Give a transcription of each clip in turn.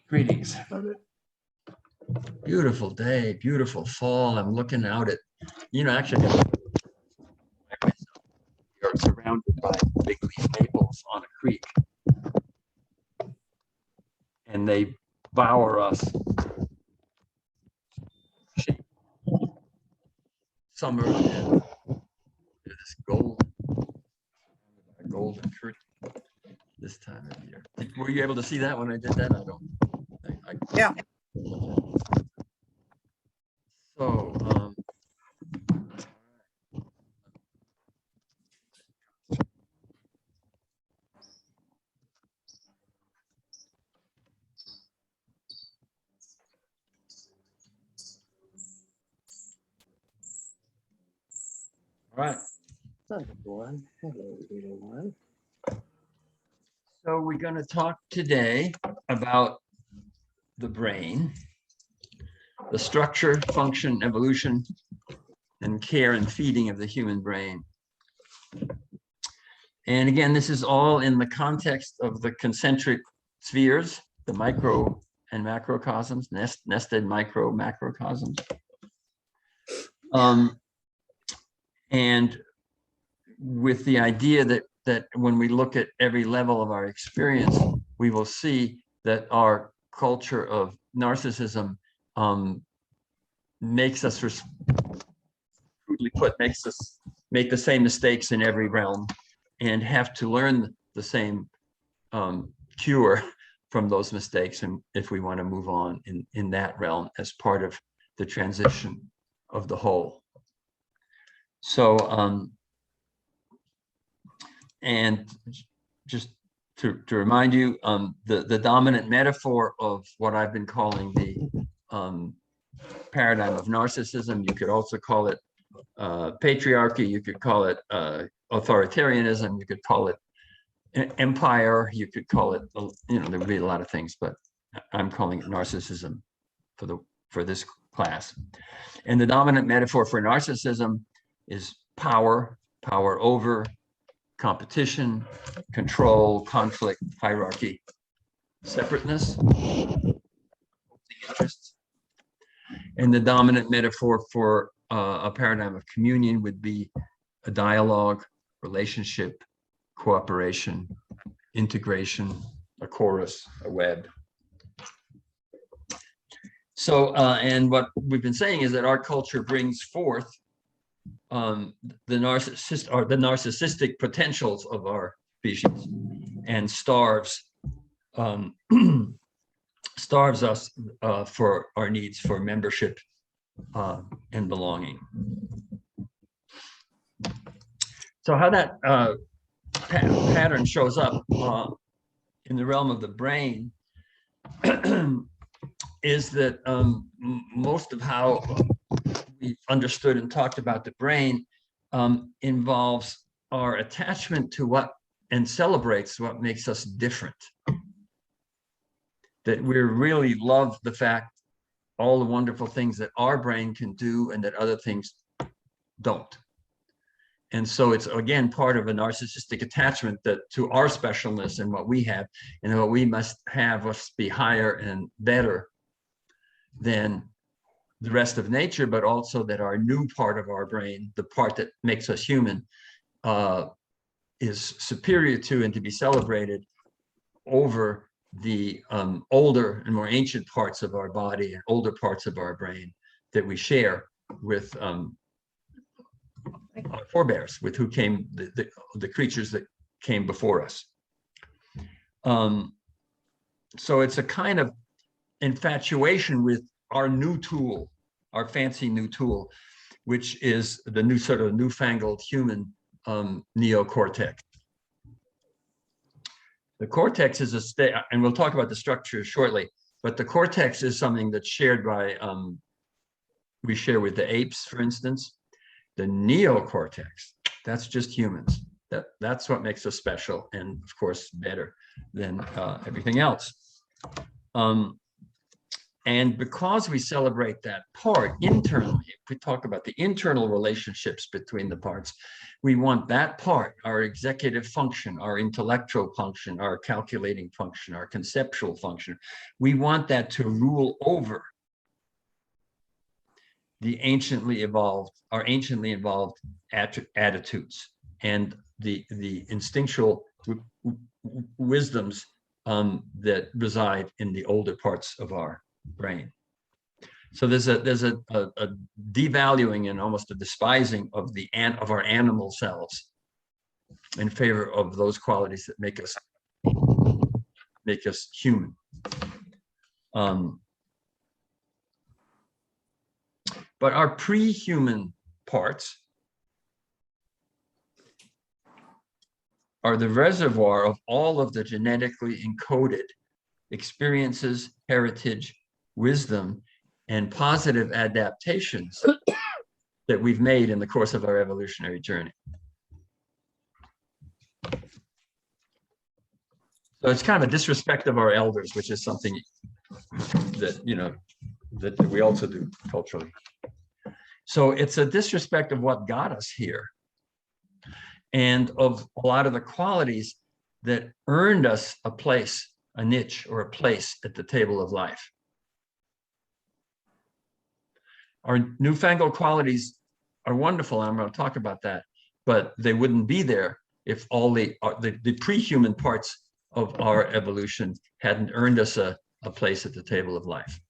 Greetings. Beautiful day, beautiful fall. I'm looking out at, actually, we are surrounded by big leaf maples on a creek. And they bower us. Summer and this golden curtain this time of year. Were you able to see that when I did that? Yeah. So, all right. Hello, everyone. So we're going to talk today about the brain, the structure, function, evolution, and care and feeding of the human brain. And again, this is all in the context of the concentric spheres, the micro and macrocosms, nested micro macrocosms. And with the idea that when we look at every level of our experience, we will see that our culture of narcissism makes us, crudely put, makes us make the same mistakes in every realm and have to learn the same cure from those mistakes, and if we want to move on in that realm as part of the transition of the whole. So, and just to remind you, the dominant metaphor of what I've been calling the paradigm of narcissism, you could also call it patriarchy, you could call it authoritarianism, you could call it empire, you could call it, there would be a lot of things, but I'm calling it narcissism for this class. And the dominant metaphor for narcissism is power over, competition, control, conflict, hierarchy, separateness, interests. And the dominant metaphor for a paradigm of communion would be a dialogue, relationship, cooperation, integration, a chorus, a web. So, and what we've been saying is that our culture brings forth the narcissistic potentials of our species and starves us for our needs for membership and belonging. So how that pattern shows up in the realm of the brain is that most of how we've understood and talked about the brain involves our attachment to what and celebrates what makes us different. That we really love the fact, all the wonderful things that our brain can do and that other things don't. And so it's, again, part of a narcissistic attachment that to our specialness and what we have, and what we must be higher and better than the rest of nature, but also that our new part of our brain, the part that makes us human, is superior to and to be celebrated over the older and more ancient parts of our body and older parts of our brain that we share with our forebears, with who came, the creatures that came before us. So it's a kind of infatuation with our new tool, our fancy new tool, which is the new sort of newfangled human neocortex. The cortex is a state, and we'll talk about the structure shortly, but the cortex is something that's shared by, we share with the apes, for instance. The neocortex, that's just humans. That's what makes us special, and of course, better than everything else. And because we celebrate that part internally, if we talk about the internal relationships between the parts, we want that part, our executive function, our intellectual function, our calculating function, our conceptual function, we want that to rule over the anciently evolved attitudes and the instinctual wisdoms that reside in the older parts of our brain. So there's a devaluing and almost a despising of our animal selves in favor of those qualities that make us human. But our pre-human parts are the reservoir of all of the genetically encoded experiences, heritage, wisdom, and positive adaptations that we've made in the course of our evolutionary journey. So it's kind of a disrespect of our elders, which is something that, you know, that we also do culturally. So it's a disrespect of what got us here and of a lot of the qualities that earned us a place, a niche, or a place at the table of life. Our newfangled qualities are wonderful, and I'm going to talk about that, but they wouldn't be there if all the pre-human parts of our evolution hadn't earned us a place at the table of life.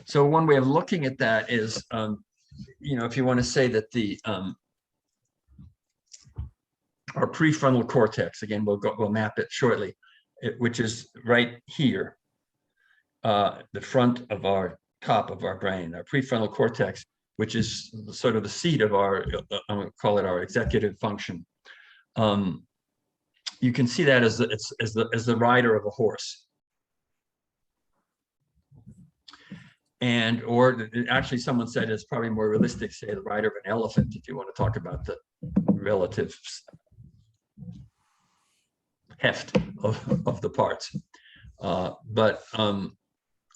So one way of looking at that is, you know, if you want to say that our prefrontal cortex, again, we'll map it shortly, which is right here, the front of our top of our brain, our prefrontal cortex, which is sort of the seat of our, I'm going to call it our executive function. You can see that as the rider of a horse. And, or actually someone said it's probably more realistic to say the rider of an elephant, if you want to talk about the relative heft of the parts. But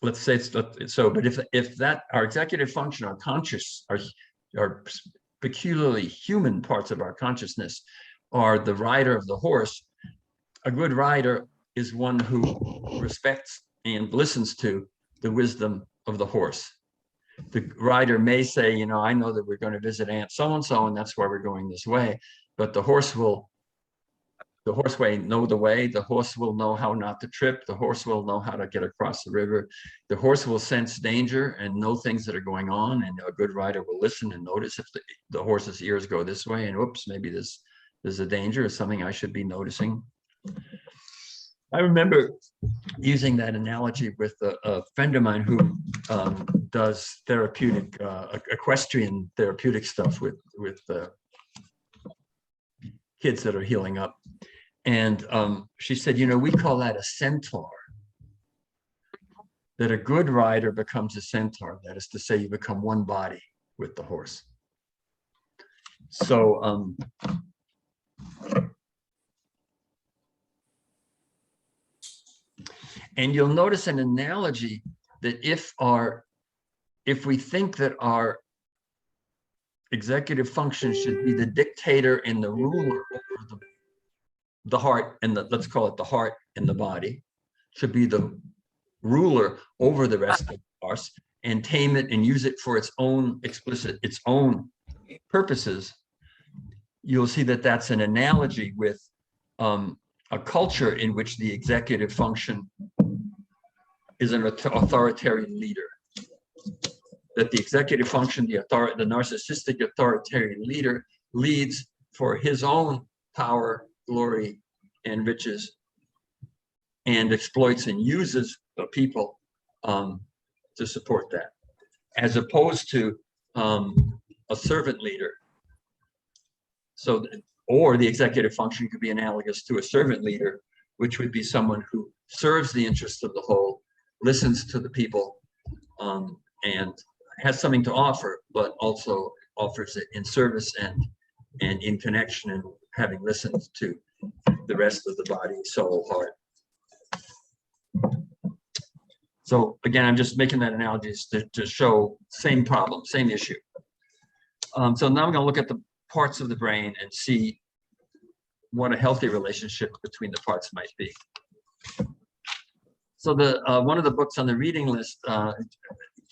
let's say it's so, but if that, our executive function, our conscious, our peculiarly human parts of our consciousness are the rider of the horse, a good rider is one who respects and listens to the wisdom of the horse. The rider may say, you know, I know that we're going to visit Aunt so-and-so, and that's why we're going this way, but the horse will know the way, the horse will know how not to trip, the horse will know how to get across the river, the horse will sense danger and know things that are going on, and a good rider will listen and notice if the horse's ears go this way, and oops, maybe there's a danger or something I should be noticing. I remember using that analogy with a friend of mine who does therapeutic, equestrian therapeutic stuff with kids that are healing up. And she said, you know, we call that a centaur. That a good rider becomes a centaur. That is to say, you become one body with the horse. So, and you'll notice an analogy that if we think that our executive function should be the dictator and the ruler over the heart and let's call it the heart and the body, should be the ruler over the rest of us and tame it and use it for its own purposes, you'll see that that's an analogy with a culture in which the executive function is an authoritarian leader. That the executive function, the narcissistic authoritarian leader leads for his own power, glory, and riches, and exploits and uses the people to support that, as opposed to a servant leader. So, or the executive function could be analogous to a servant leader, which would be someone who serves the interests of the whole, listens to the people, and has something to offer, but also offers it in service and in connection and having listened to the rest of the body, soul, heart. So again, I'm just making that analogy to show same problem, same issue. So now I'm going to look at the parts of the brain and see what a healthy relationship between the parts might be. So the one of the books on the reading list,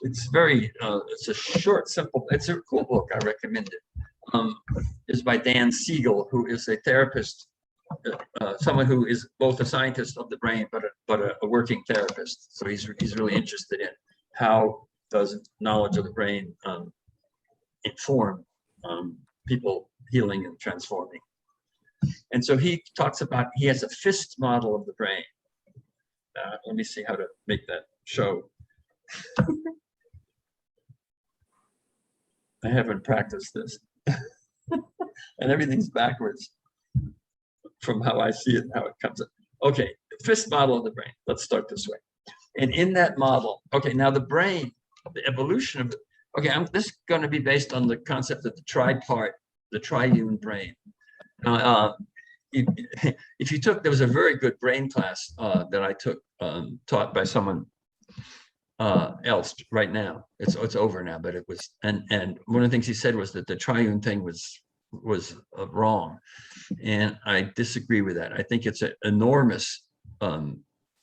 it's a short, simple, it's a cool book, I recommend it, is by Dan Siegel, who is a therapist, someone who is both a scientist of the brain, but a working therapist. So he's really interested in how does knowledge of the brain inform people healing and transforming. And so he talks about, he has a fist model of the brain. Let me see how to make that show. I haven't practiced this. And everything's backwards from how I see it and how it comes up. Okay, fist model of the brain. Let's start this way. And in that model, okay, now the brain, the evolution of, this is going to be based on the concept of the triune brain. If you took, there was a very good brain class that I took, taught by someone else right now. It's over now, but it was, and one of the things he said was that the triune thing was wrong, and I disagree with that. I think it's an enormous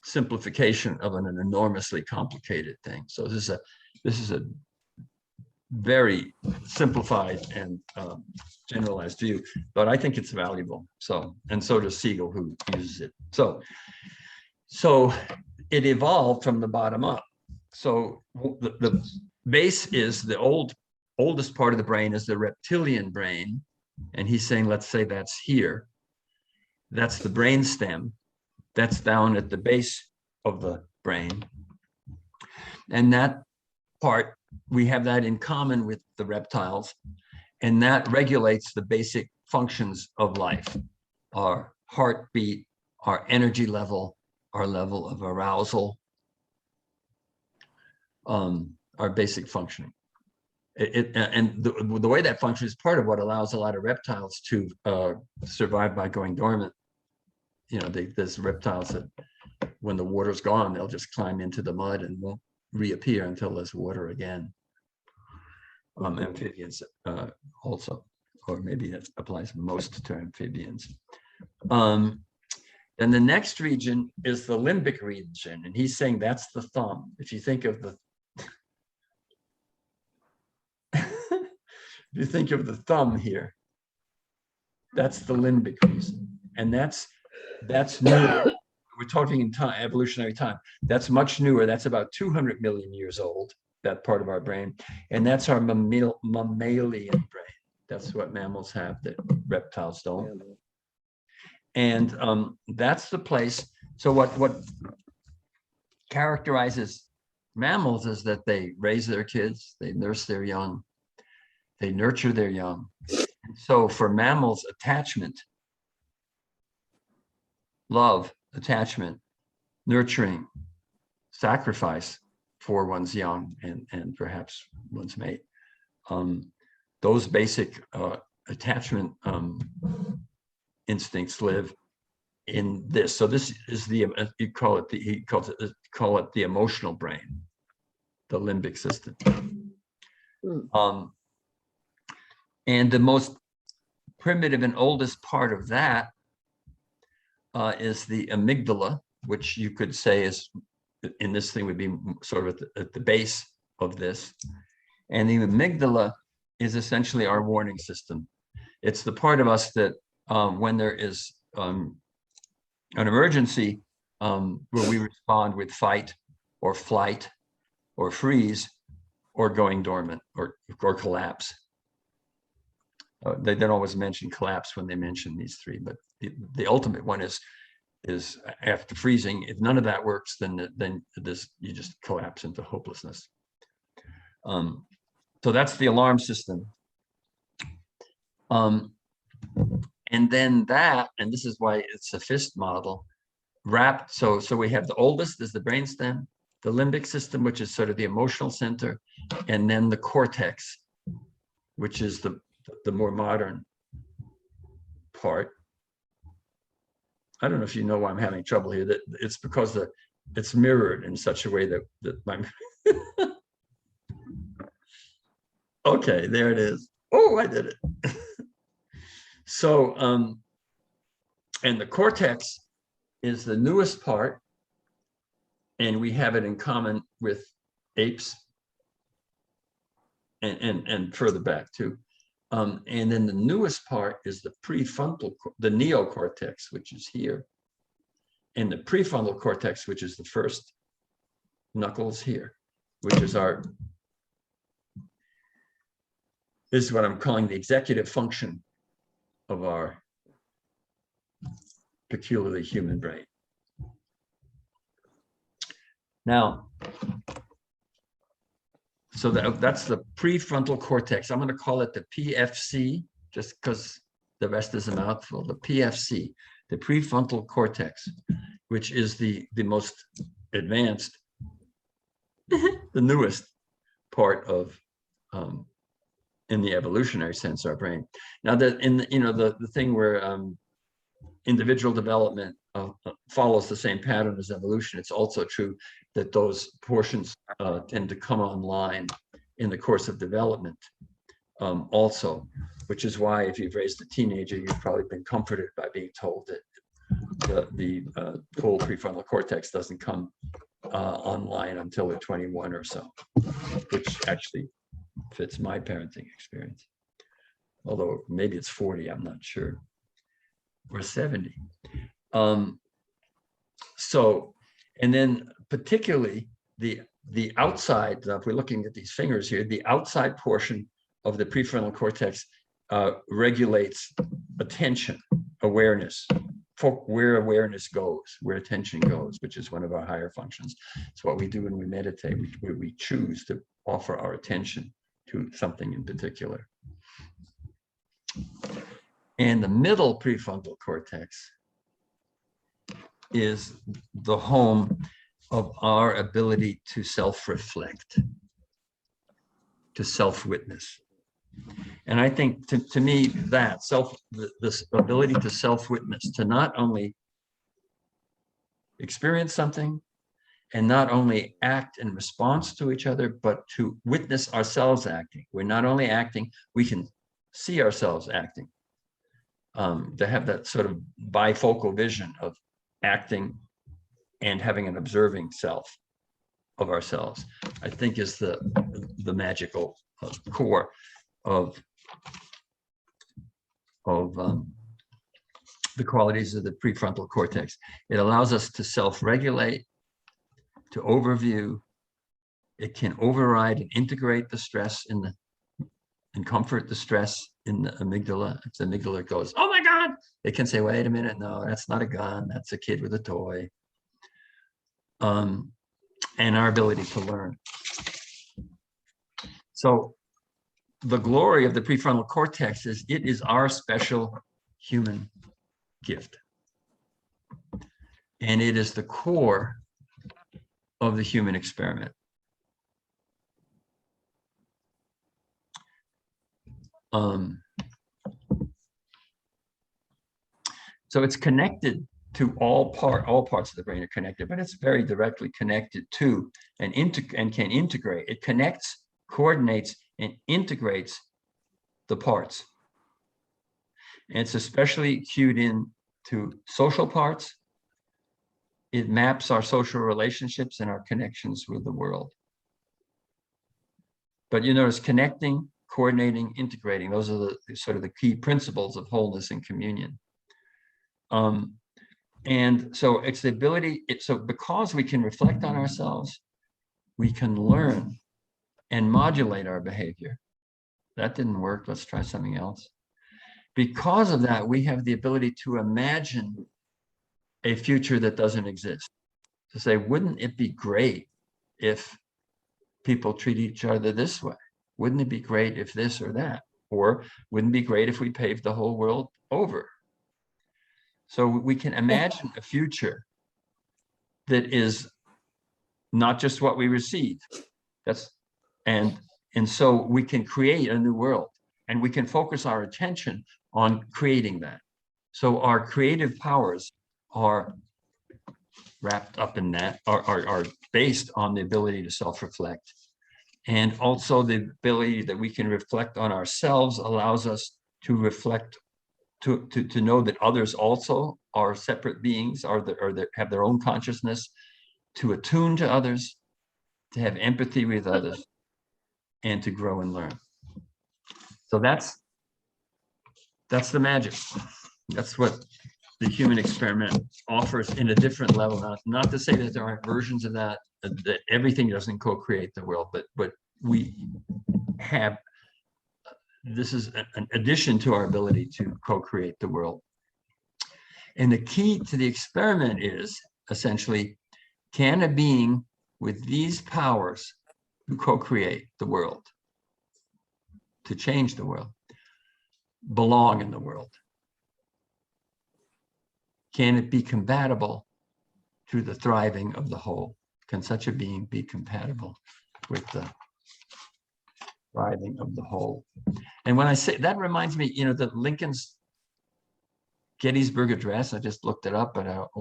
simplification of an enormously complicated thing. So this is a very simplified and generalized view, but I think it's valuable. So, and so does Siegel, who uses it. So it evolved from the bottom up. So the base is the oldest part of the brain is the reptilian brain. And he's saying, let's say that's here. That's the brain stem. That's down at the base of the brain. And that part, we have that in common with the reptiles. And that regulates the basic functions of life. Our heartbeat, our energy level, our level of arousal, our basic functioning. And the way that functions is part of what allows a lot of reptiles to survive by going dormant. You know, there's reptiles that when the water's gone, they'll just climb into the mud and won't reappear until there's water again. Amphibians also, or maybe that applies most to amphibians. And the next region is the limbic region, and he's saying that's the thumb. If you think of the if you think of the thumb here, that's the limbic region, and that's new. We're talking in time, evolutionary time. That's much newer. That's about 200 million years old, that part of our brain. And that's our mammalian brain. That's what mammals have that reptiles don't. And that's the place. So what characterizes mammals is that they raise their kids, they nurse their young, they nurture their young. And so for mammals, attachment, love, attachment, nurturing, sacrifice for one's young and perhaps one's mate. Those basic attachment instincts live in this. So this is the, he calls it the emotional brain, the limbic system. And the most primitive and oldest part of that is the amygdala, which you could say is, in this thing would be sort of at the base of this. And the amygdala is essentially our warning system. It's the part of us that when there is an emergency, where we respond with fight or flight or freeze or going dormant or collapse. They don't always mention collapse when they mention these three, but the ultimate one is after freezing. If none of that works, then you just collapse into hopelessness. So that's the alarm system. And then and this is why it's a fist model, wrapped. So we have the oldest is the brainstem, the limbic system, which is sort of the emotional center, and then the cortex, which is the more modern part. I don't know if you know why I'm having trouble here. That it's because it's mirrored in such a way that my okay, there it is. Oh, I did it. So and the cortex is the newest part, and we have it in common with apes and further back too. And then the newest part is the the neocortex, which is here, and the prefrontal cortex, which is the first knuckles here, which is this is what I'm calling the executive function of our peculiarly human brain. Now, so that's the prefrontal cortex. I'm going to call it the PFC, just because the rest is a mouthful. The PFC, the prefrontal cortex, which is the most advanced, the newest part of, in the evolutionary sense, our brain. Now that in the thing where individual development follows the same pattern as evolution, it's also true that those portions tend to come online in the course of development also, which is why if you've raised a teenager, you've probably been comforted by being told that the full prefrontal cortex doesn't come online until they're 21 or so, which actually fits my parenting experience. Although maybe it's 40, I'm not sure, or 70. So, and then particularly the outside, if we're looking at these fingers here, the outside portion of the prefrontal cortex regulates attention, awareness, for where awareness goes, where attention goes, which is one of our higher functions. It's what we do when we meditate. We choose to offer our attention to something in particular. And the middle prefrontal cortex is the home of our ability to self-reflect, to self-witness. And I think to me that this ability to self-witness, to not only experience something and not only act in response to each other, but to witness ourselves acting. We're not only acting, we can see ourselves acting. To have that sort of bifocal vision of acting and having an observing self of ourselves, I think is the magical core of the qualities of the prefrontal cortex. It allows us to self-regulate, to overview. It can override and integrate the stress and comfort the stress in the amygdala. If the amygdala goes, oh my God, it can say, wait a minute, no, that's not a gun, that's a kid with a toy. And our ability to learn. So the glory of the prefrontal cortex is it is our special human gift. And it is the core of the human experiment. So it's connected to all parts of the brain are connected, but it's very directly connected to and can integrate. It connects, coordinates, and integrates the parts. And it's especially cued in to social parts. It maps our social relationships and our connections with the world. But you notice connecting, coordinating, integrating, those are the sort of the key principles of wholeness and communion. And so it's the ability, so because we can reflect on ourselves, we can learn and modulate our behavior. That didn't work, let's try something else. Because of that, we have the ability to imagine a future that doesn't exist. To say, wouldn't it be great if people treat each other this way? Wouldn't it be great if this or that? Or wouldn't it be great if we paved the whole world over? So we can imagine a future that is not just what we receive. And so we can create a new world. And we can focus our attention on creating that. So our creative powers are wrapped up in that, are based on the ability to self-reflect. And also the ability that we can reflect on ourselves allows us to reflect, to know that others also are separate beings, have their own consciousness, to attune to others, to have empathy with others, and to grow and learn. So that's the magic. That's what the human experiment offers in a different level. Not to say that there aren't versions of that, that everything doesn't co-create the world, but we have, this is an addition to our ability to co-create the world. And the key to the experiment is essentially, can a being with these powers to co-create the world, to change the world, belong in the world? Can it be compatible to the thriving of the whole? Can such a being be compatible with the thriving of the whole? And when I say that, reminds me, that Lincoln's Gettysburg Address, I just looked it up, but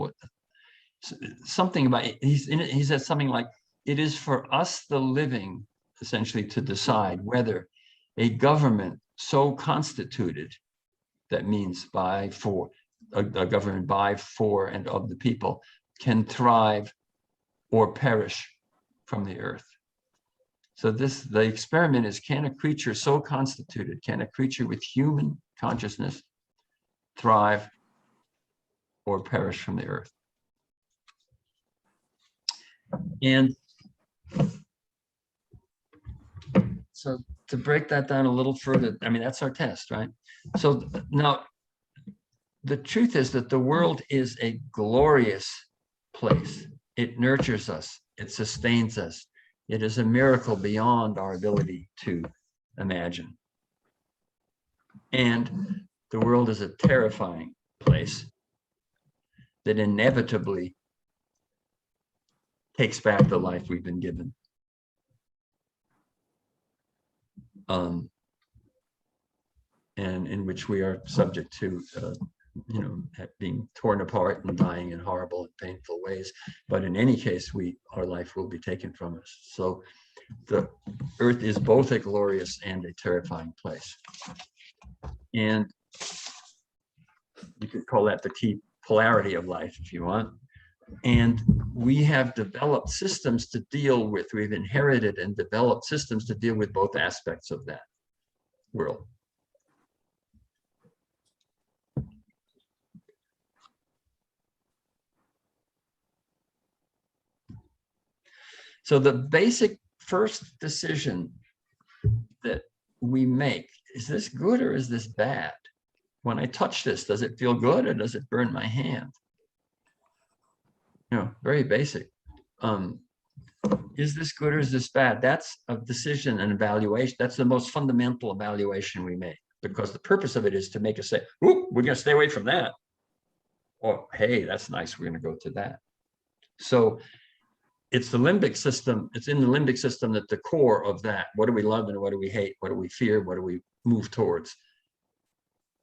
something about it, he said something like, it is for us the living, essentially, to decide whether a government so constituted, that means by, for, a government by, for, and of the people, can thrive or perish from the earth. So the experiment is, can a creature so constituted, can a creature with human consciousness thrive or perish from the earth? And so to break that down a little further, I mean, that's our test, right? So now, the truth is that the world is a glorious place. It nurtures us, it sustains us. It is a miracle beyond our ability to imagine. And the world is a terrifying place that inevitably takes back the life we've been given. And in which we are subject to, being torn apart and dying in horrible and painful ways. But in any case, our life will be taken from us. So the earth is both a glorious and a terrifying place. And you could call that the key polarity of life if you want. And we have developed systems to deal with, we've inherited and developed systems to deal with both aspects of that world. So the basic first decision that we make, is this good or is this bad? When I touch this, does it feel good or does it burn my hand? Very basic. Is this good or is this bad? That's a decision and evaluation. That's the most fundamental evaluation we make, because the purpose of it is to make us say, "Ooh, we're going to stay away from that." Or, "Hey, that's nice. We're going to go to that." So it's the limbic system. It's in the limbic system that the core of that, what do we love and what do we hate? What do we fear? What do we move towards?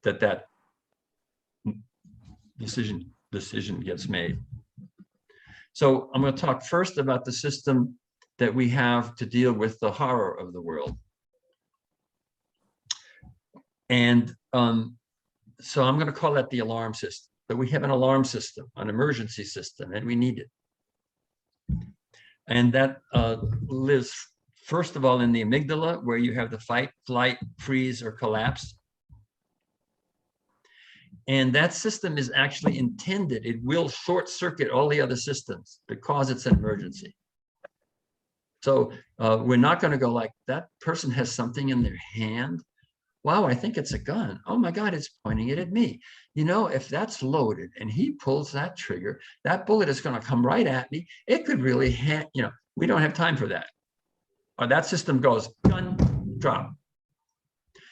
That decision gets made. So I'm going to talk first about the system that we have to deal with the horror of the world. And so I'm going to call that the alarm system. But we have an alarm system, an emergency system, and we need it. And that lives, first of all, in the amygdala, where you have the fight, flight, freeze, or collapse. And that system is actually intended, it will short circuit all the other systems because it's an emergency. So we're not going to go like, that person has something in their hand. Wow, I think it's a gun. Oh my God, it's pointing it at me. If that's loaded and he pulls that trigger, that bullet is going to come right at me. It could really, we don't have time for that. Or that system goes, gun, drop.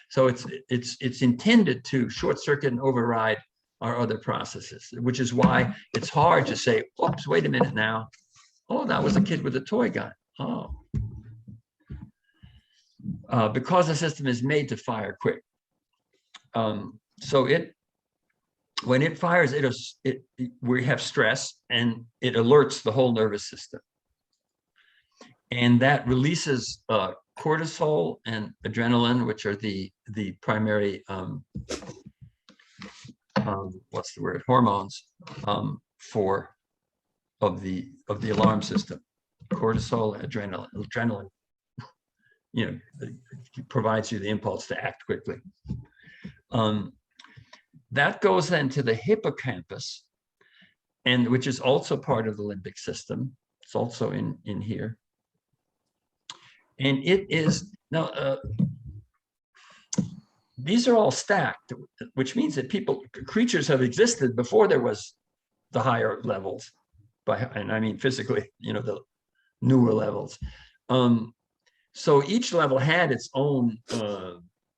So it's intended to short circuit and override our other processes, which is why it's hard to say, oops, wait a minute now. Oh, that was a kid with a toy gun. Oh. because the system is made to fire quick. So when it fires, we have stress and it alerts the whole nervous system. And that releases cortisol and adrenaline, which are the primary what's the word, hormones of the alarm system. Cortisol, adrenaline, provides you the impulse to act quickly. That goes then to the hippocampus, and which is also part of the limbic system. It's also in here. And it is now, these are all stacked, which means that creatures have existed before there was the higher levels, and I mean physically, the newer levels. So each level had its own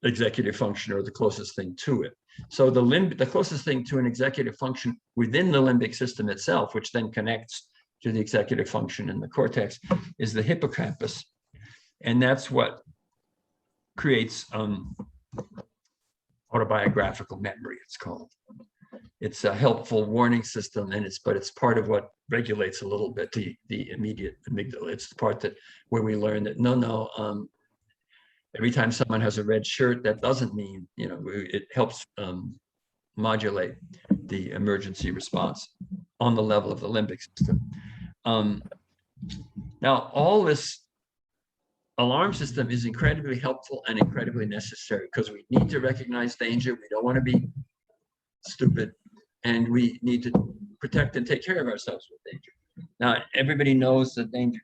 executive function, or the closest thing to it. So the closest thing to an executive function within the limbic system itself, which then connects to the executive function in the cortex, is the hippocampus. And that's what creates autobiographical memory, it's called. It's a helpful warning system, and but it's part of what regulates a little bit the immediate amygdala. It's the part where we learn that every time someone has a red shirt, that doesn't mean, it helps modulate the emergency response on the level of the limbic system. Now, all this alarm system is incredibly helpful and incredibly necessary, because we need to recognize danger. We don't want to be stupid, and we need to protect and take care of ourselves with danger. Now, everybody knows the danger,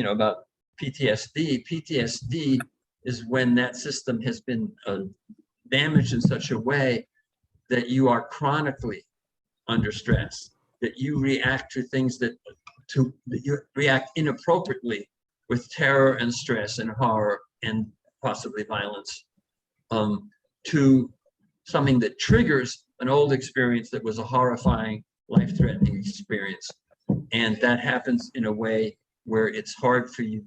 about PTSD. PTSD is when that system has been damaged in such a way that you are chronically under stress, that you react to things that you react inappropriately with terror and stress and horror and possibly violence to something that triggers an old experience that was a horrifying, life-threatening experience. And that happens in a way where it's hard for you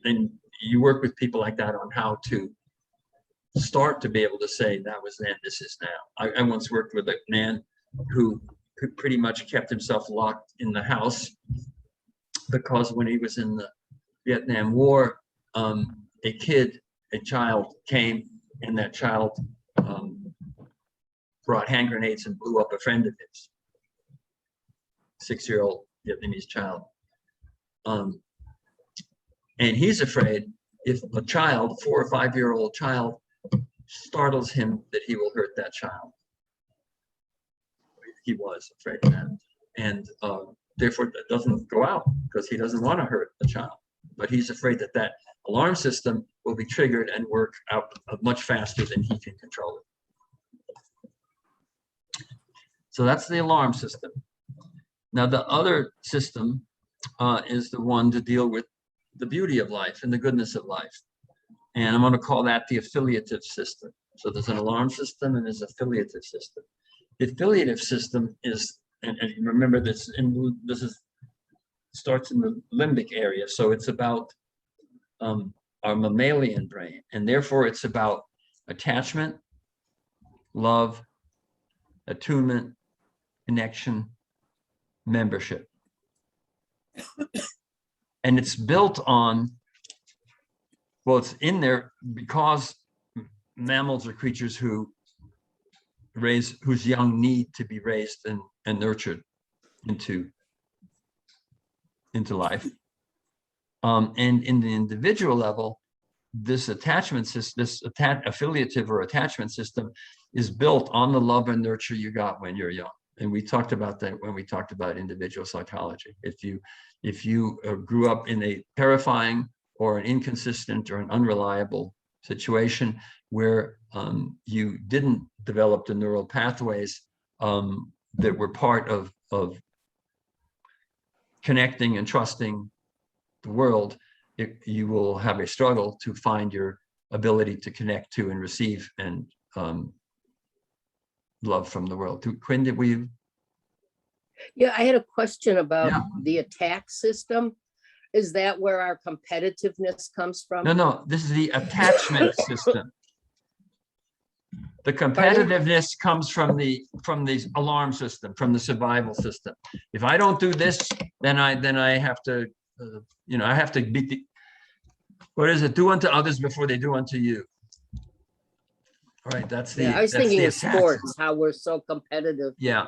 and you work with people like that on how to start to be able to say, that was then, this is now. I once worked with a man who pretty much kept himself locked in the house because when he was in the Vietnam War, a child came, and that child brought hand grenades and blew up a friend of his, 6-year-old Vietnamese child. And he's afraid if a child, 4 or 5-year-old child, startles him, that he will hurt that child. He was afraid of that. And therefore, it doesn't go out because he doesn't want to hurt the child. But he's afraid that that alarm system will be triggered and work out much faster than he can control it. So that's the alarm system. Now, the other system is the one to deal with the beauty of life and the goodness of life. And I'm going to call that the affiliative system. So there's an alarm system and there's an affiliative system. The affiliative system is, and remember this starts in the limbic area. So it's about our mammalian brain, and therefore it's about attachment, love, attunement, connection, membership. And it's built on, well, it's in there because mammals are creatures whose young need to be raised and nurtured into life. And in the individual level, this attachment system, this affiliative or attachment system, is built on the love and nurture you got when you're young. And we talked about that when we talked about individual psychology. If you grew up in a terrifying or an inconsistent or an unreliable situation where you didn't develop the neural pathways that were part of connecting and trusting the world, you will have a struggle to find your ability to connect to and receive and love from the world. Quinn, did we? Yeah, I had a question about the attack system. Is that where our competitiveness comes from? No, this is the attachment system. The competitiveness comes from the alarm system, from the survival system. If I don't do this, then I have to, I have to beat the, what is it? Do unto others before they do unto you. All right, that's the. Yeah, I was that's thinking the of attachment. sports, how we're so competitive. Yeah.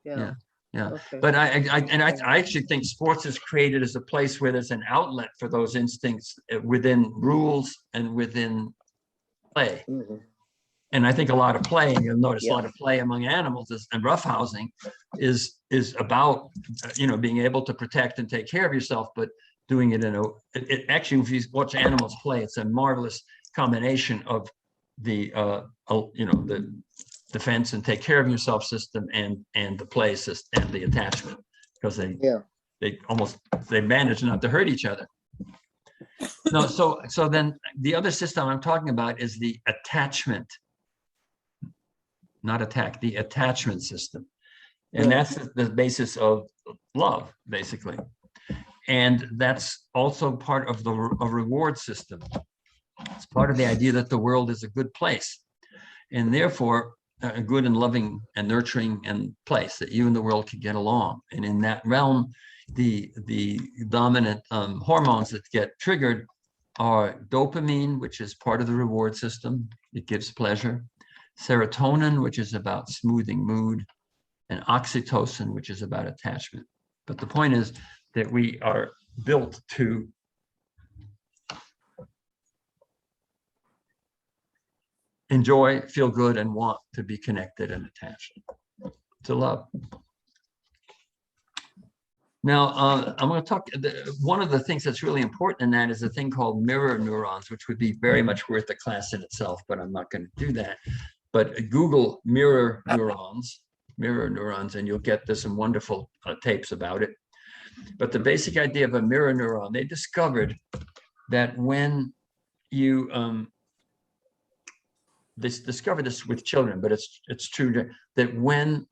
Yeah. Yeah. Okay. But I actually think sports is created as a place where there's an outlet for those instincts within rules and within play. Mhm. And I think a lot of play, and you'll notice a Yeah. lot of play among animals and roughhousing is about, being able to protect and take care of yourself, but doing it in actually, if you watch animals play, it's a marvelous combination of the, the defense and take care of yourself system and the play system and the attachment, because they manage not to hurt each other. No, so then the other system I'm talking about is the attachment, not attack, the attachment system. And that's the basis of love, basically. And that's also part of a reward system. It's part of the idea that the world is a good place, and therefore a good and loving and nurturing and place that you and the world can get along. And in that realm, the dominant hormones that get triggered are dopamine, which is part of the reward system. It gives pleasure. Serotonin, which is about smoothing mood, and oxytocin, which is about attachment. But the point is that we are built to enjoy, feel good, and want to be connected and attached to love. Now, I'm going to talk, one of the things that's really important in that is a thing called mirror neurons, which would be very much worth a class in itself, but I'm not going to do that. But Google mirror neurons, and you'll get there's some wonderful tapes about it. But the basic idea of a mirror neuron, they discovered that when you, they discovered this with children, but it's true that when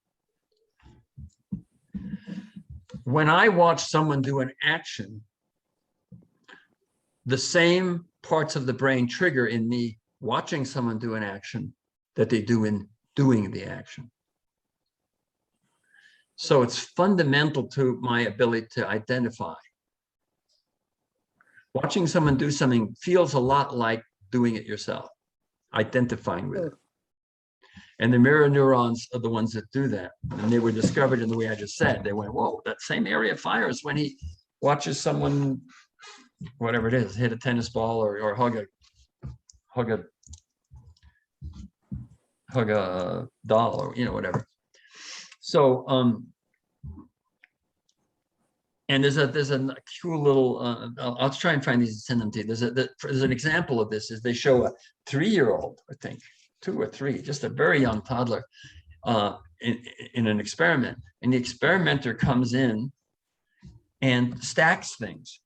I watch someone do an action, the same parts of the brain trigger in me watching someone do an action that they do in doing the action. So it's fundamental to my ability to identify. Watching someone do something feels a lot like doing it yourself, identifying with it. And the mirror neurons are the ones that do that. And they were discovered in the way I just said. They went, whoa, that same area fires when he watches someone, whatever it is, hit a tennis ball or hug a doll or, whatever. So, and there's a cool little, I'll try and find these and send them to you. There's an example of this is they show a 3-year-old, I think, 2 or 3, just a very young toddler in an experiment. And the experimenter comes in and stacks things,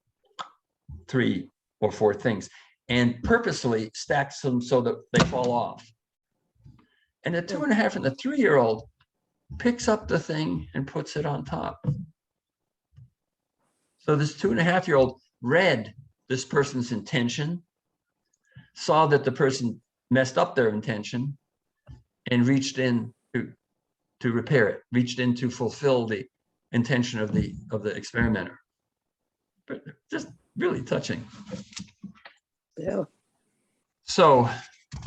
3 or 4 things, and purposely stacks them so that they fall off. And the 2.5 and the 3-year-old picks up the thing and puts it on top. So this 2.5-year-old read this person's intention, saw that the person messed up their intention, and reached in to repair it, reached in to fulfill the intention of the experimenter. But just really touching. Yeah. So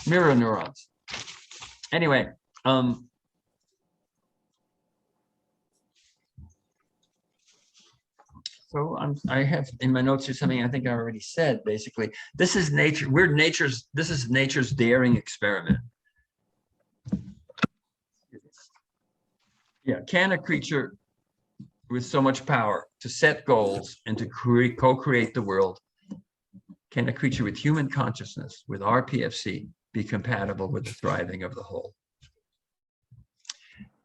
mirror neurons. Anyway, so I have in my notes here something I think I already said. Basically, this is nature. This is nature's daring experiment. Yeah, can a creature with so much power to set goals and to co-create the world, can a creature with human consciousness, with our PFC, be compatible with the thriving of the whole?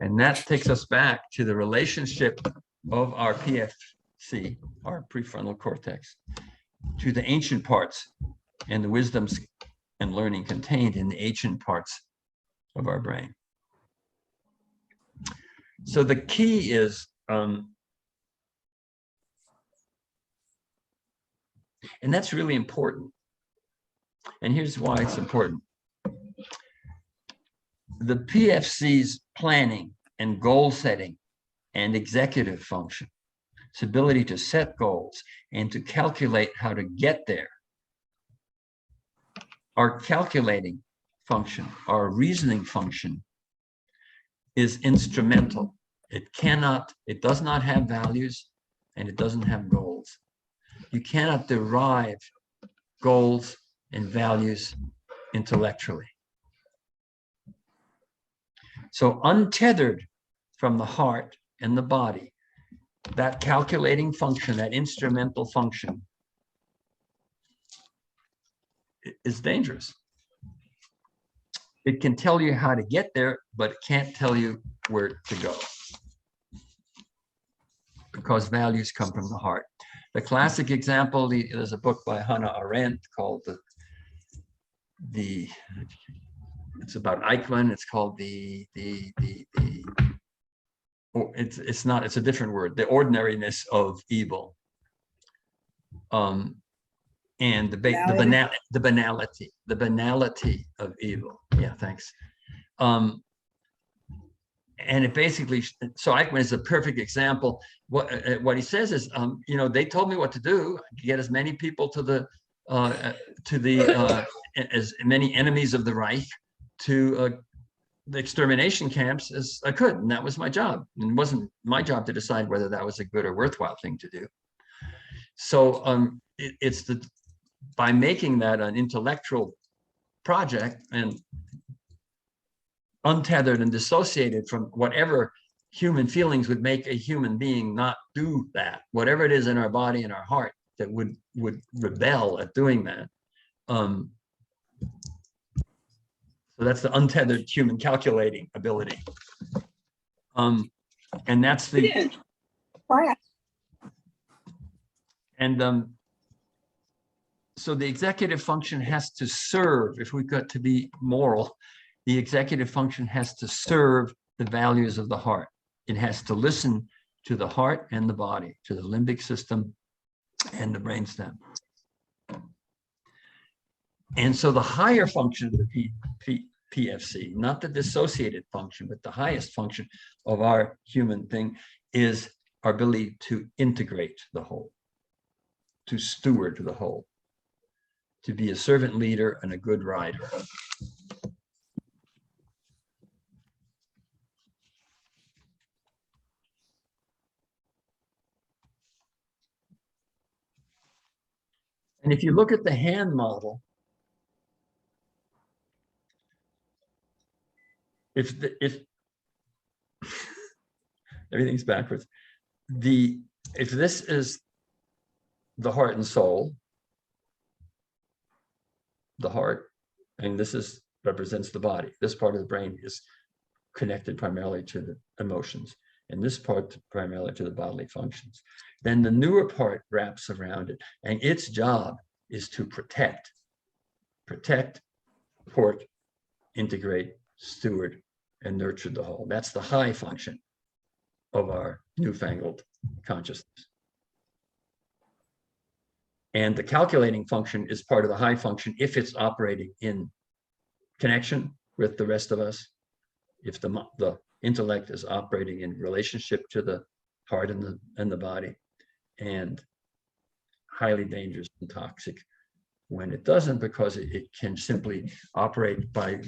And that takes us back to the relationship of our PFC, our prefrontal cortex, to the ancient parts and the wisdoms and learning contained in the ancient parts of our brain. So the key is And that's really important. And here's why it's important. The PFC's planning and goal setting and executive function, its ability to set goals and to calculate how to get there. Our calculating function, our reasoning function is instrumental. It does not have values and it doesn't have goals. You cannot derive goals and values intellectually. So untethered from the heart and the body, that calculating function, that instrumental function is dangerous. It can tell you how to get there, but it can't tell you where to go, because values come from the heart. The classic example, there's a book by Hannah Arendt called it's about Eichmann. It's called it's a different word, the ordinariness of evil. And the banality of evil. Yeah, thanks. And it basically, so Eichmann is a perfect example. What he says is, they told me what to do, get as many people as many enemies of the Reich to the extermination camps as I could, and that was my job. And it wasn't my job to decide whether that was a good or worthwhile thing to do. So it's by making that an intellectual project and untethered and dissociated from whatever human feelings would make a human being not do that, whatever it is in our body and our heart that would rebel at doing that. So that's the untethered human calculating ability. And that's the, so the executive function has to serve, if we've got to be moral, the executive function has to serve the values of the heart. It has to listen to the heart and the body, to the limbic system and the brainstem. And so the higher function of the PFC, not the dissociated function, but the highest function of our human thing is our ability to integrate the whole, to steward the whole, to be a servant leader and a good rider. And if you look at the hand model, if everything's backwards, if this is the heart and soul, the heart, and this represents the body. This part of the brain is connected primarily to the emotions, and this part primarily to the bodily functions. Then the newer part wraps around it, and its job is to protect, support, integrate, steward, and nurture the whole. That's the high function of our newfangled consciousness. And the calculating function is part of the high function if it's operating in connection with the rest of us, if the intellect is operating in relationship to the heart and the body, and highly dangerous and toxic when it doesn't, because it can simply operate by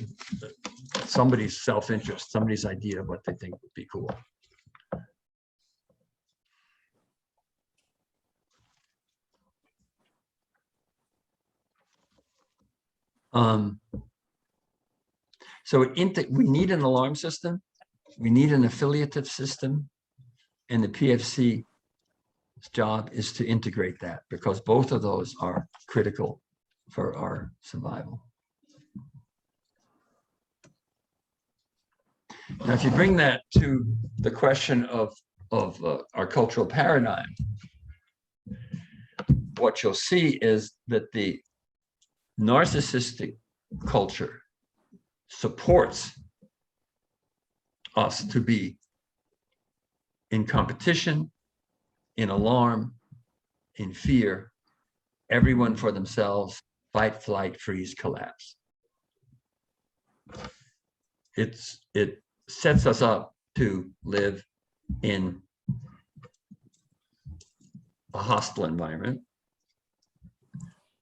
somebody's self-interest, somebody's idea of what they think would be cool. So we need an alarm system, we need an affiliative system, and the PFC's job is to integrate that, because both of those are critical for our survival. Now, if you bring that to the question of our cultural paradigm, what you'll see is that the narcissistic culture supports us to be in competition, in alarm, in fear, everyone for themselves, fight, flight, freeze, collapse. It sets us up to live in a hostile environment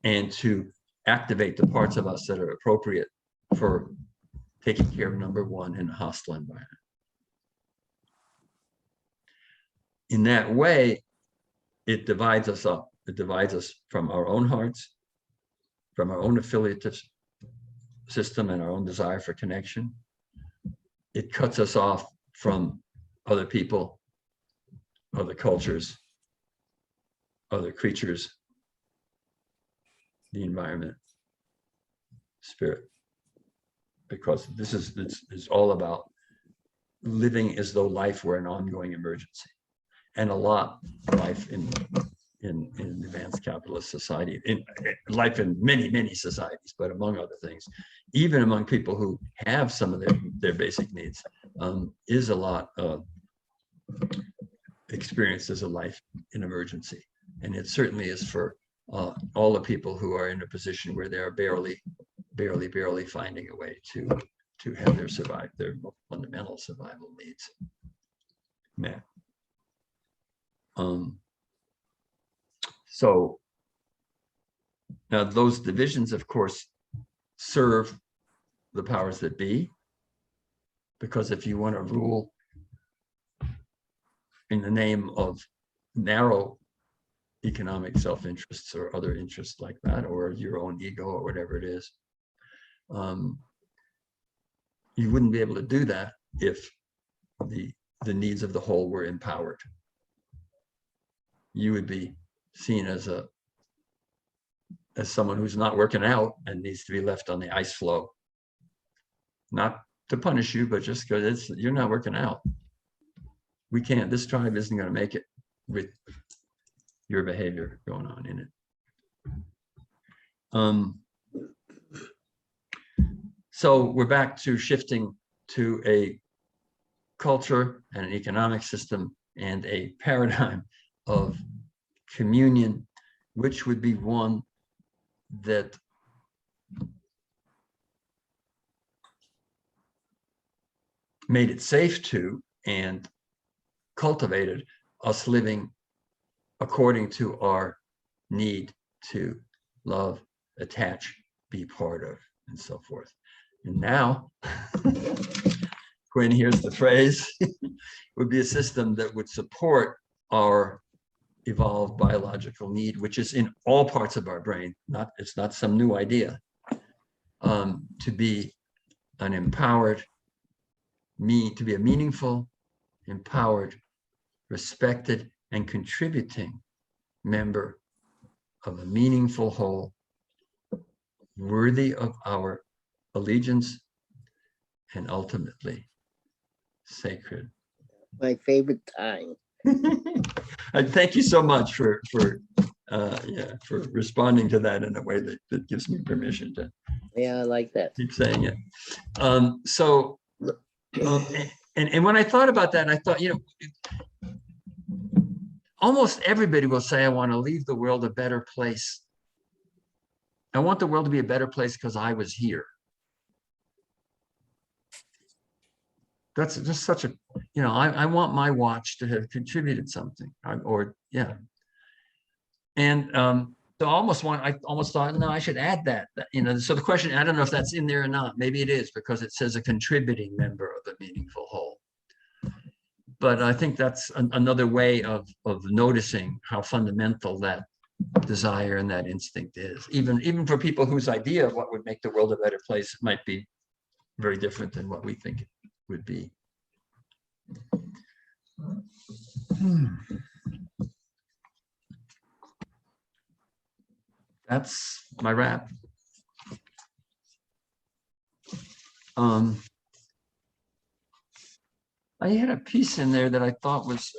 and to activate the parts of us that are appropriate for taking care of number one in a hostile environment. In that way, it divides us up. It divides us from our own hearts, from our own affiliative system and our own desire for connection. It cuts us off from other people, other cultures, other creatures, the environment, spirit. Because this is all about living as though life were an ongoing emergency. And a lot of life in advanced capitalist society, in life in many societies, but among other things, even among people who have some of their basic needs, is a lot of experienced as a life in emergency. And it certainly is for all the people who are in a position where they are barely finding a way to have their fundamental survival needs met. So now those divisions, of course, serve the powers that be, because if you want to rule in the name of narrow economic self-interests or other interests like that, or your own ego or whatever it is, you wouldn't be able to do that if the needs of the whole were empowered. You would be seen as someone who's not working out and needs to be left on the ice floe. Not to punish you, but just because you're not working out. We can't, this tribe isn't going to make it with your behavior going on in it. So we're back to shifting to a culture and an economic system and a paradigm of communion, which would be one that made it safe to and cultivated us living according to our need to love, attach, be part of, and so forth. And now, Quinn, here's the phrase, would be a system that would support our evolved biological need, which is in all parts of our brain. It's not some new idea, to be an empowered, to be a meaningful, empowered, respected, and contributing member of a meaningful whole, worthy of our allegiance, and ultimately sacred. My favorite time. Thank you so much for responding to that in a way that gives me permission to Yeah, I like that. keep saying it. And when I thought about that, I thought, almost everybody will say, I want to leave the world a better place. I want the world to be a better place because I was here. That's just such a, I want my watch to have contributed something, And so I almost thought, no, I should add that, so the question, I don't know if that's in there or not. Maybe it is, because it says a contributing member of a meaningful whole. But I think that's another way of noticing how fundamental that desire and that instinct is. Even for people whose idea of what would make the world a better place might be very different than what we think it would be. That's my wrap. I had a piece in there that I thought was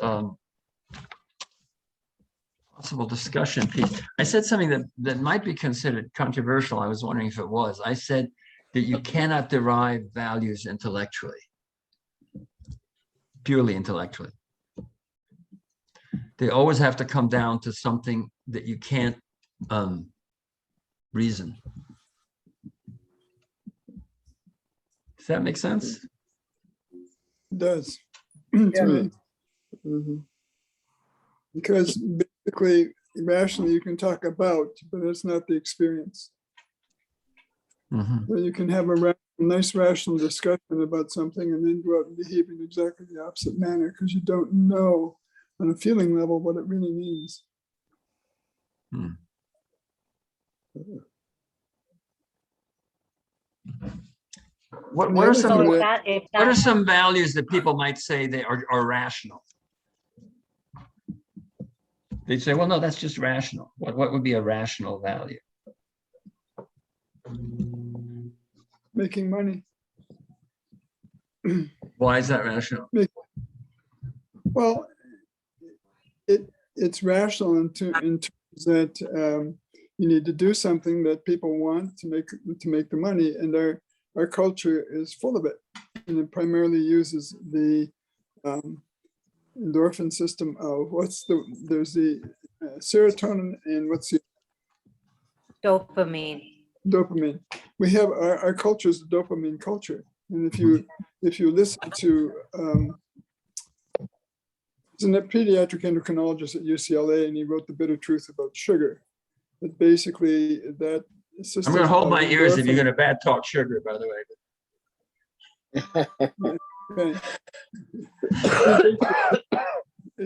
possible discussion piece. I said something that might be considered controversial. I was wondering if it was. I said that you cannot derive values intellectually, purely intellectually. They always have to come down to something that you can't reason. Does that make sense? It does. To me. Mhm. Because basically, rationally, you can talk about, but it's not the experience. Mhm. But you can have a nice rational discussion about something and then go out and behave in exactly the opposite manner because you don't know on a feeling level what it really means. Hmm. What And the are other some thing So that- if what are that, some values that people might say they are rational? They'd say, well, no, that's just rational. What would be a rational value? Making money. Why is that rational? Well, it's rational in terms that you need to do something that people want to make the money, and our culture is full of it, and it primarily uses the endorphin system of there's the serotonin and what's the dopamine, dopamine. We have our culture is a dopamine culture, and if you listen to there's a pediatric endocrinologist at UCLA, and he wrote The Bitter Truth About Sugar. But basically, that I'm going to hold my ears if you're going to. to bad talk sugar, by the way.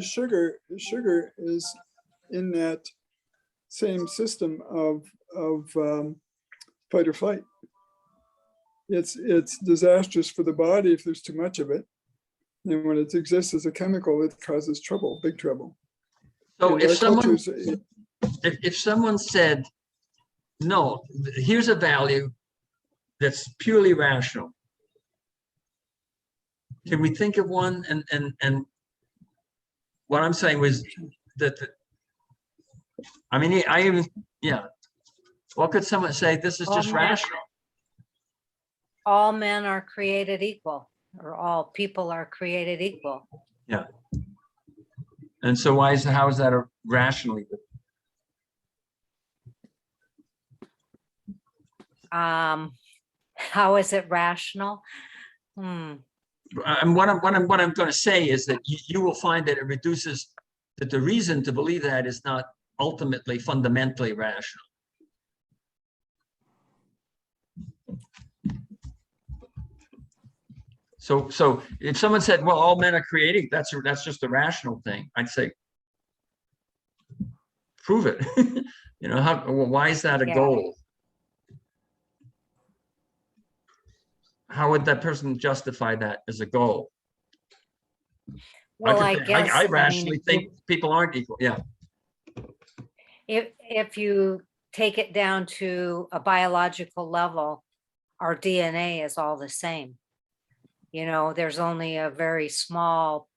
Sugar is in that same system of fight or flight. It's disastrous for the body if there's too much of it. And when it exists as a chemical, it causes trouble, big trouble. So And if our someone culture's- if someone said, no, here's a value that's purely rational. Can we think of one? And what I'm saying was that, I mean, what could someone say? This is just rational. all men are created equal, or all people are created equal. Yeah. And so how is that a rationally? How is it rational? And what I'm going to say is that you will find that it reduces, that the reason to believe that is not ultimately fundamentally rational. So if someone said, well, all men are creating, that's just a rational thing, I'd say, prove it. Why is that a Yeah. goal? How would that person justify that as a goal? Well, I guess, I I mean, rationally think people aren't equal. Yeah. if you take it down to a biological level, our DNA is all the same. There's only a very small,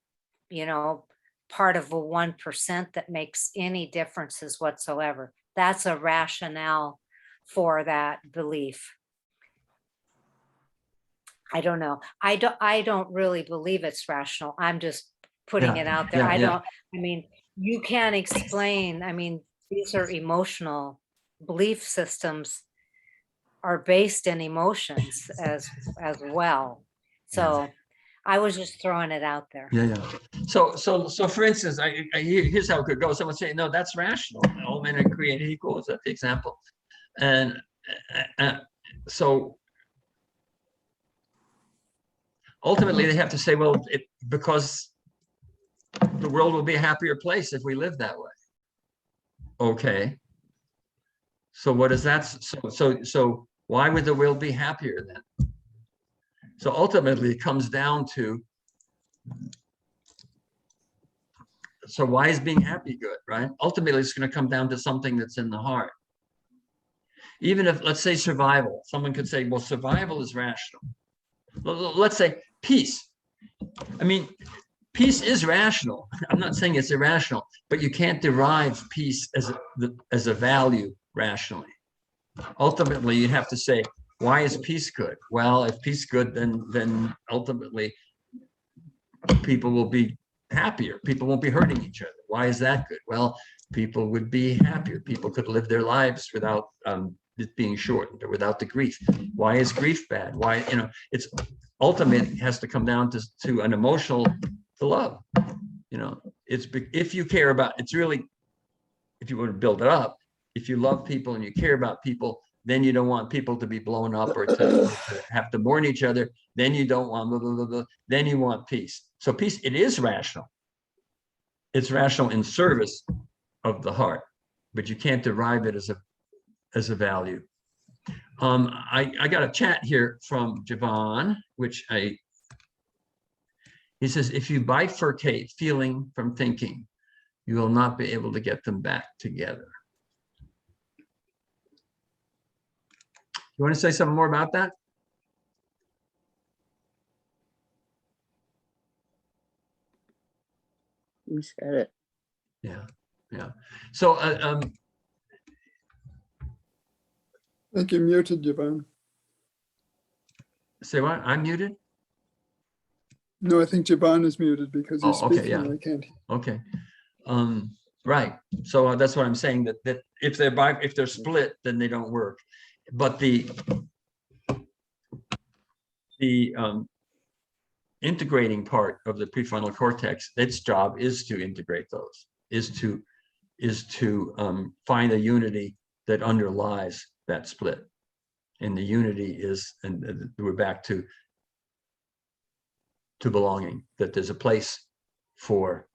part of a 1% that makes any differences whatsoever. That's a rationale for that belief. I don't know. I don't really believe it's rational. I'm just putting it out there. Yeah. I mean, you can't explain, these are emotional belief systems are based in emotions as well. So I was just throwing it out there. Yeah. So for instance, here's how it could go. Someone say, no, that's rational. All men are created equal. Is that the example? And so ultimately they have to say, well, because the world will be a happier place if we live that way. Okay. So what is that? So why would the world be happier then? So ultimately it comes down to, so why is being happy good, right? Ultimately it's going to come down to something that's in the heart. Even if, let's say, survival, someone could say, well, survival is rational. Let's say peace. I mean, peace is rational. I'm not saying it's irrational, but you can't derive peace as a value rationally. Ultimately, you have to say, why is peace good? Well, if peace is good, then ultimately people will be happier. People won't be hurting each other. Why is that good? Well, people would be happier. People could live their lives without it being shortened or without the grief. Why is grief bad? Why, it's ultimate has to come down to an emotional, to love. If you care about, it's really, if you want to build it up, if you love people and you care about people, then you don't want people to be blown up or to have to mourn each other. Then you don't want blah, blah, blah, blah. Then you want peace. So peace, it is rational. It's rational in service of the heart, but you can't derive it as a value. I got a chat here from Javon, he says, if you bifurcate feeling from thinking, you will not be able to get them back together. You want to say something more about that? You said it. Yeah. So, I think you're muted, Javon. say what? I'm muted? No, I think Javon is muted because he's Oh, okay, speaking. yeah. And I can't. Okay. Right. So that's what I'm saying, that if they're split, then they don't work. But the integrating part of the prefrontal cortex, its job is to integrate those, is to find a unity that underlies that split. And the unity is, and we're back to belonging, that there's a place for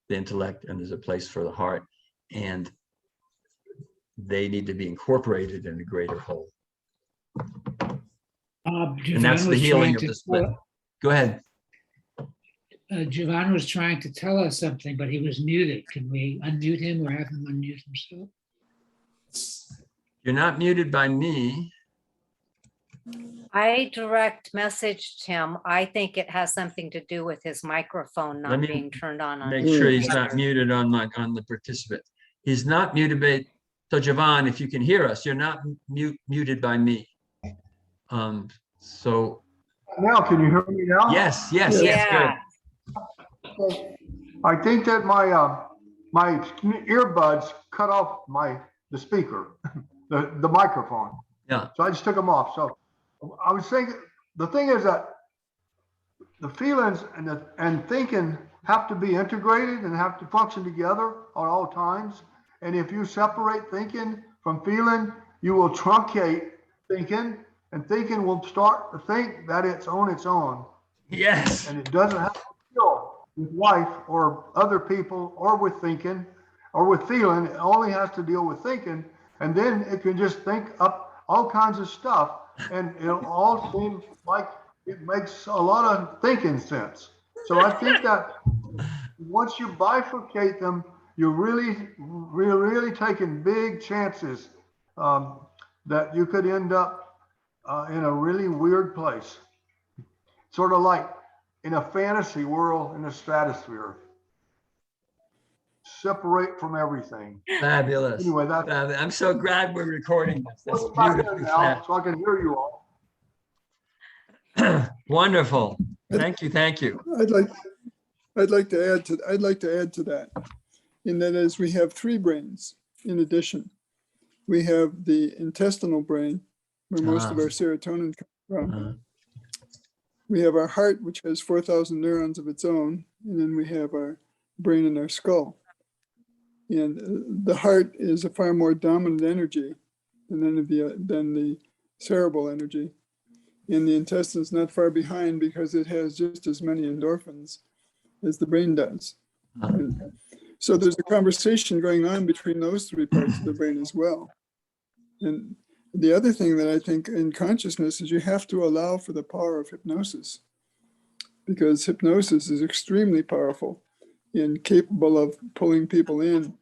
the intellect and there's a place for the heart, and they need to be incorporated in a greater whole. And that's the healing of the split. Go ahead. Javon was trying to tell us something, but he was muted. Can we unmute him or have him unmute himself? You're not muted by me. I direct messaged him. I think it has something to do with his microphone Let not me being turned on. Make his sure he's not computer. muted on the participant. He's not muted by, so Javon, if you can hear us, you're not muted by me. So Now, can you hear me now? yes, good. Yeah, I think that my earbuds cut off the speaker, the microphone. Yeah. So I just took them off. So I was thinking, the thing is that the feelings and thinking have to be integrated and have to function together at all times. And if you separate thinking from feeling, you will truncate thinking, and thinking will start to think that it's on its own. Yes. And it doesn't have to deal with life or other people or with thinking or with feeling. It only has to deal with thinking. And then it can just think up all kinds of stuff. And it'll all seem like it makes a lot of thinking sense. So I think that once you bifurcate them, you're really taking big chances that you could end up in a really weird place. Sort of like in a fantasy world in the stratosphere. Separate from everything. Fabulous. Anyway, I'm so glad we're recording this. That's back beautiful. in now so I can hear you all. Wonderful. Thank you. I'd like to add to that. In that is, we have three brains in addition. We have the intestinal brain, where most of our serotonin comes from. We have our heart, which has 4,000 neurons of its own, and then we have our brain in our skull. And the heart is a far more dominant energy than the cerebral energy. And the intestine is not far behind because it has just as many endorphins as the brain does. And so there's a conversation going on between those three parts of the brain as well. And the other thing that I think in consciousness is you have to allow for the power of hypnosis, because hypnosis is extremely powerful and capable of pulling people in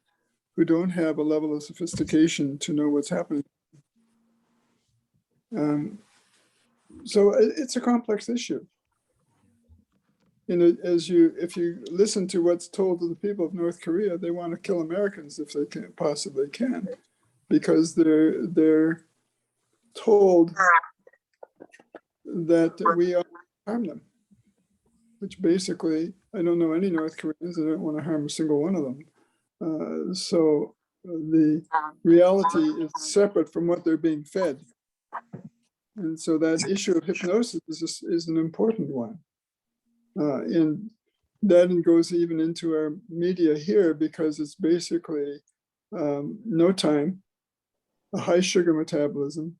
who don't have a level of sophistication to know what's happening. So it's a complex issue. And if you listen to what's told to the people of North Korea, they want to kill Americans if they possibly can, because they're told that we harm them, which basically, I don't know any North Koreans. I don't want to harm a single one of them. So the reality is separate from what they're being fed. And so that issue of hypnosis is an important one. And that goes even into our media here, because it's basically no time, a high sugar metabolism,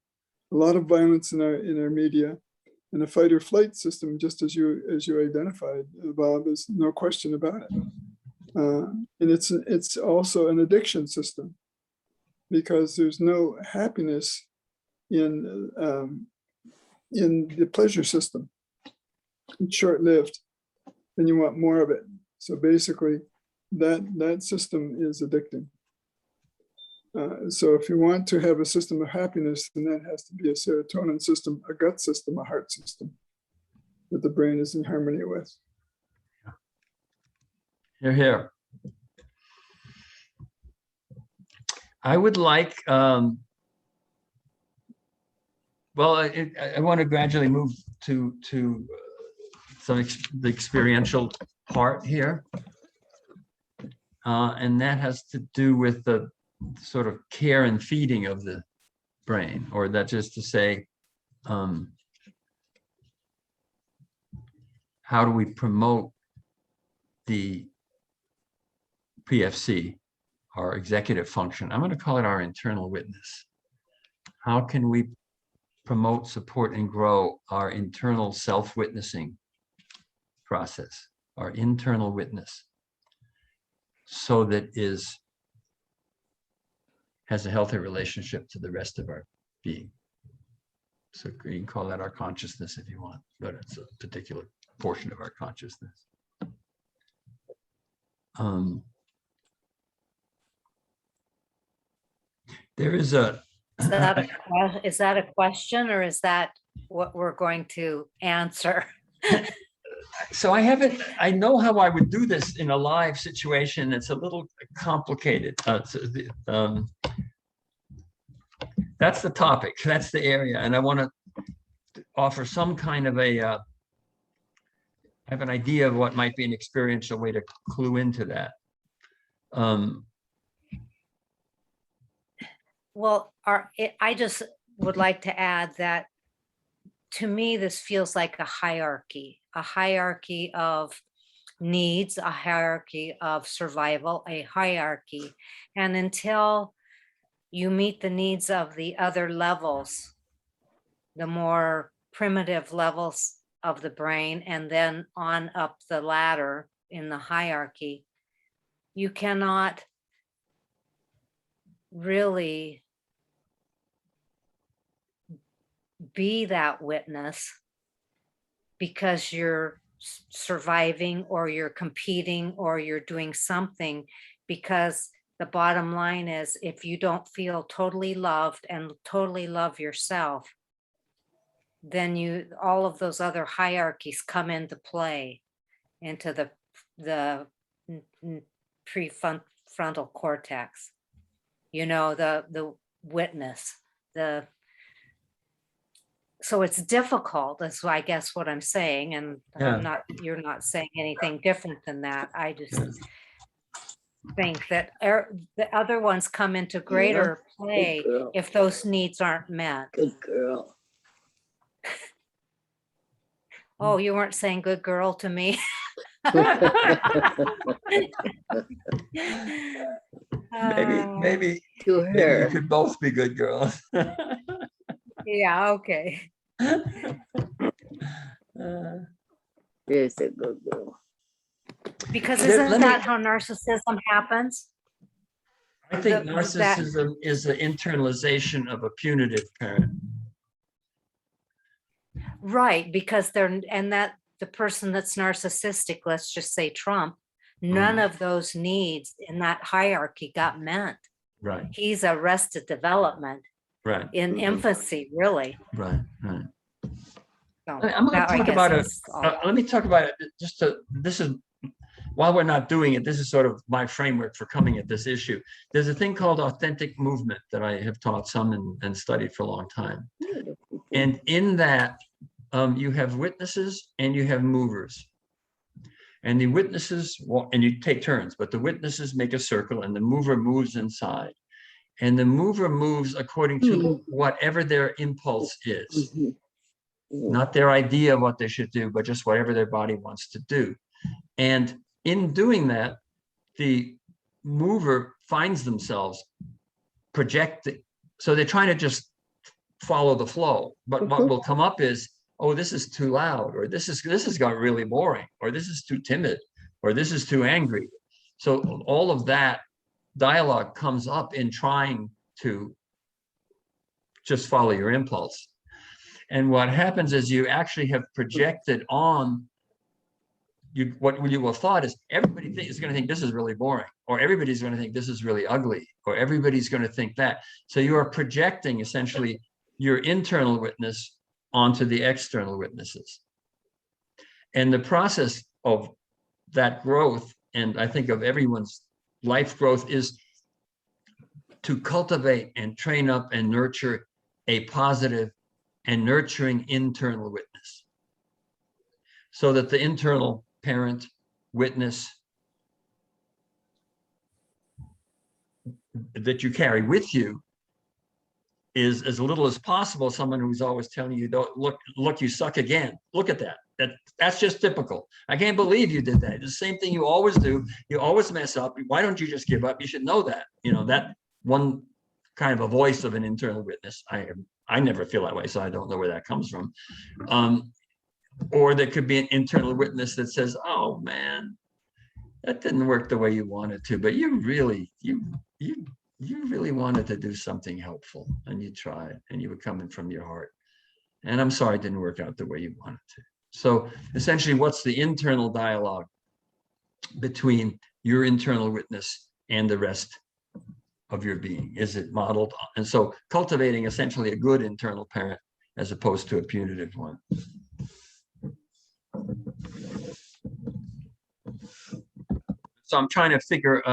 a lot of violence in our media, and a fight or flight system, just as you identified, Bob. There's no question about it. And it's also an addiction system, because there's no happiness in the pleasure system. It's short-lived, and you want more of it. So basically, that system is addicting. So if you want to have a system of happiness, then that has to be a serotonin system, a gut system, a heart system that the brain is in harmony with. Here, here. I would like, well, I want to gradually move to the experiential part here. And that has to do with the sort of care and feeding of the brain, or that just to say, how do we promote the PFC, our executive function? I'm going to call it our internal witness. How can we promote, support, and grow our internal self-witnessing process, our internal witness, so that has a healthy relationship to the rest of our being? So you can call that our consciousness if you want, but it's a particular portion of our consciousness. There is a. Is that a question, or is that what we're going to answer? So I know how I would do this in a live situation. It's a little complicated. That's the topic, that's the area. And I want to offer some kind of I have an idea of what might be an experiential way to clue into that. Well, I just would like to add that to me, this feels like a hierarchy of needs, a hierarchy of survival, a hierarchy. And until you meet the needs of the other levels, the more primitive levels of the brain, and then on up the ladder in the hierarchy, you cannot really be that witness, because you're surviving, or you're competing, or you're doing something. Because the bottom line is, if you don't feel totally loved and totally love yourself, then all of those other hierarchies come into play, into the prefrontal cortex, the witness, so it's difficult. That's I guess what I'm saying. And Yeah. You're not saying anything different than that. I just think that the other ones come into greater play Good girl. if those needs aren't met. Good girl. Oh, you weren't saying good girl to me? Maybe To we her. could both be good girls. Yeah, okay. There's a good girl. Because Let isn't me- that how narcissism happens? I think that- narcissism is the internalization of a punitive parent. Right, because the person that's narcissistic, let's just say Trump, none of those needs in that hierarchy got met. Right, He's arrested development right, in infancy, really. right. So I'm going to that, I talk guess, about it. is all. Let me talk about it. This is, while we're not doing it, this is sort of my framework for coming at this issue. There's a thing called authentic movement that I have taught some and studied for a long time. And in that, you have witnesses and you have movers. And the witnesses walk, and you take turns, but the witnesses make a circle and the mover moves inside. And the mover moves according to whatever their impulse is, not their idea of what they should do, but just whatever their body wants to do. And in doing that, the mover finds themselves projecting. So they're trying to just follow the flow. But what will come up is, oh, this is too loud, or this has got really boring, or this is too timid, or this is too angry. So all of that dialogue comes up in trying to just follow your impulse. And what happens is you actually have projected on you, what you will have thought is everybody is going to think this is really boring, or everybody's going to think this is really ugly, or everybody's going to think that. So you are projecting essentially your internal witness onto the external witnesses. And the process of that growth, and I think of everyone's life growth, is to cultivate and train up and nurture a positive and nurturing internal witness, so that the internal parent witness that you carry with you is as little as possible someone who's always telling you, don't look, you suck again. Look at that. That's just typical. I can't believe you did that. It's the same thing you always do. You always mess up. Why don't you just give up? You should know that. You know, that one kind of a voice of an internal witness. I never feel that way, so I don't know where that comes from. Or there could be an internal witness that says, oh man, that didn't work the way you wanted to, but you really wanted to do something helpful, and you tried, and you were coming from your heart. And I'm sorry it didn't work out the way you wanted to. So essentially, what's the internal dialogue between your internal witness and the rest of your being? Is it modeled? And so cultivating essentially a good internal parent as opposed to a punitive one. So I'm trying to figure,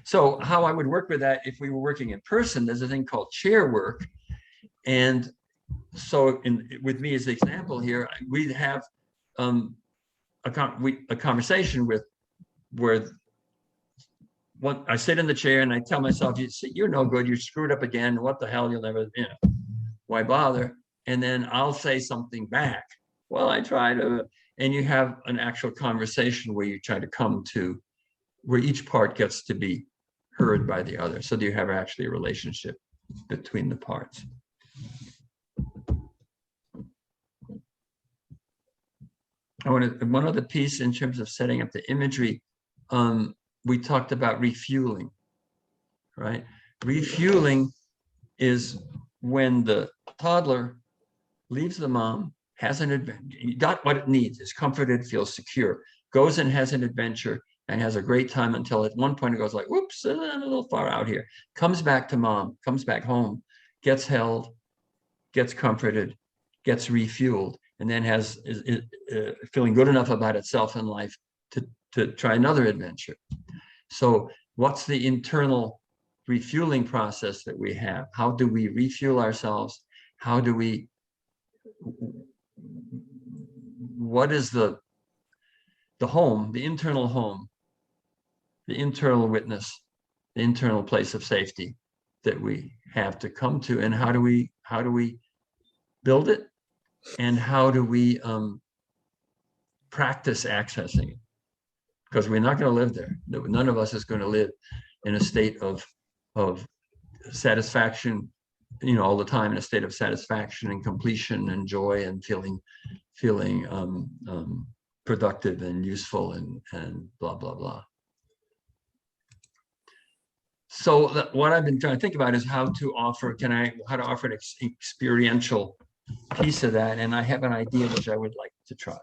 so how I would work with that if we were working in person, there's a thing called chair work. And so with me as the example here, we'd have a conversation where I sit in the chair and I tell myself, you're no good, you screwed up again, what the hell, you'll never, why bother? And then I'll say something back. Well, I try to, and you have an actual conversation where you try to come to, where each part gets to be heard by the other. So do you have actually a relationship between the parts? One other piece in terms of setting up the imagery, we talked about refueling, right? Refueling is when the toddler leaves the mom, has an adventure, got what it needs, is comforted, feels secure, goes and has an adventure and has a great time until at one point it goes like, whoops, I'm a little far out here. Comes back to mom, comes back home, gets held, gets comforted, gets refueled, and then is feeling good enough about itself in life to try another adventure. So what's the internal refueling process that we have? How do we refuel ourselves? How do we, what is the home, the internal home, the internal witness, the internal place of safety that we have to come to, and how do we build it, and how do we practice accessing it? Because we're not going to live there. None of us is going to live in a state of satisfaction, all the time, in a state of satisfaction and completion and joy and feeling productive and useful and blah blah blah. So what I've been trying to think about is how to offer an experiential piece of that, and I have an idea which I would like to try.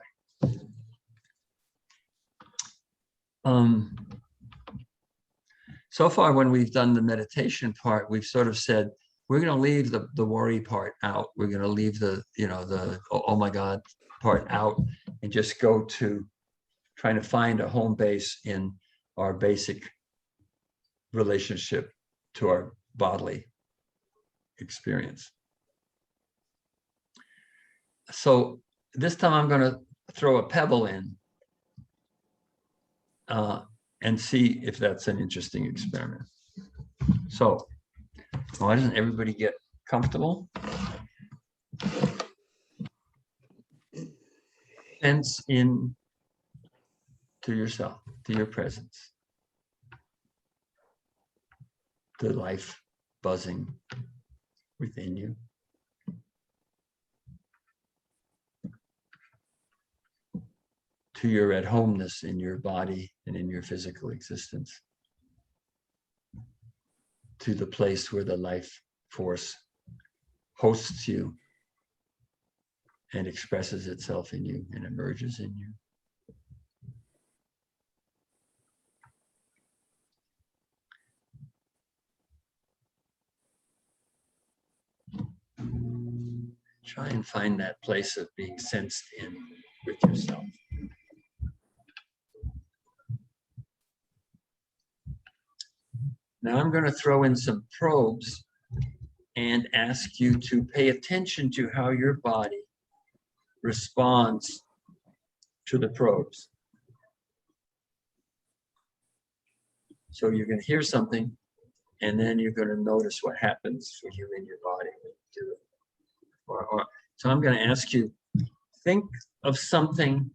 So far, when we've done the meditation part, we've sort of said we're going to leave the worry part out. We're going to leave the oh my God part out, and just go to trying to find a home base in our basic relationship to our bodily experience. So this time I'm going to throw a pebble in and see if that's an interesting experiment. So why doesn't everybody get comfortable? Sense in to yourself, to your presence, the life buzzing within you. To your at-homeness in your body and in your physical existence. To the place where the life force hosts you and expresses itself in you and emerges in you. Try and find that place of being sensed in with yourself. Now I'm going to throw in some probes and ask you to pay attention to how your body responds to the probes. So you're going to hear something, and then you're going to notice what happens for you in your body when you do it. So I'm going to ask you, think of something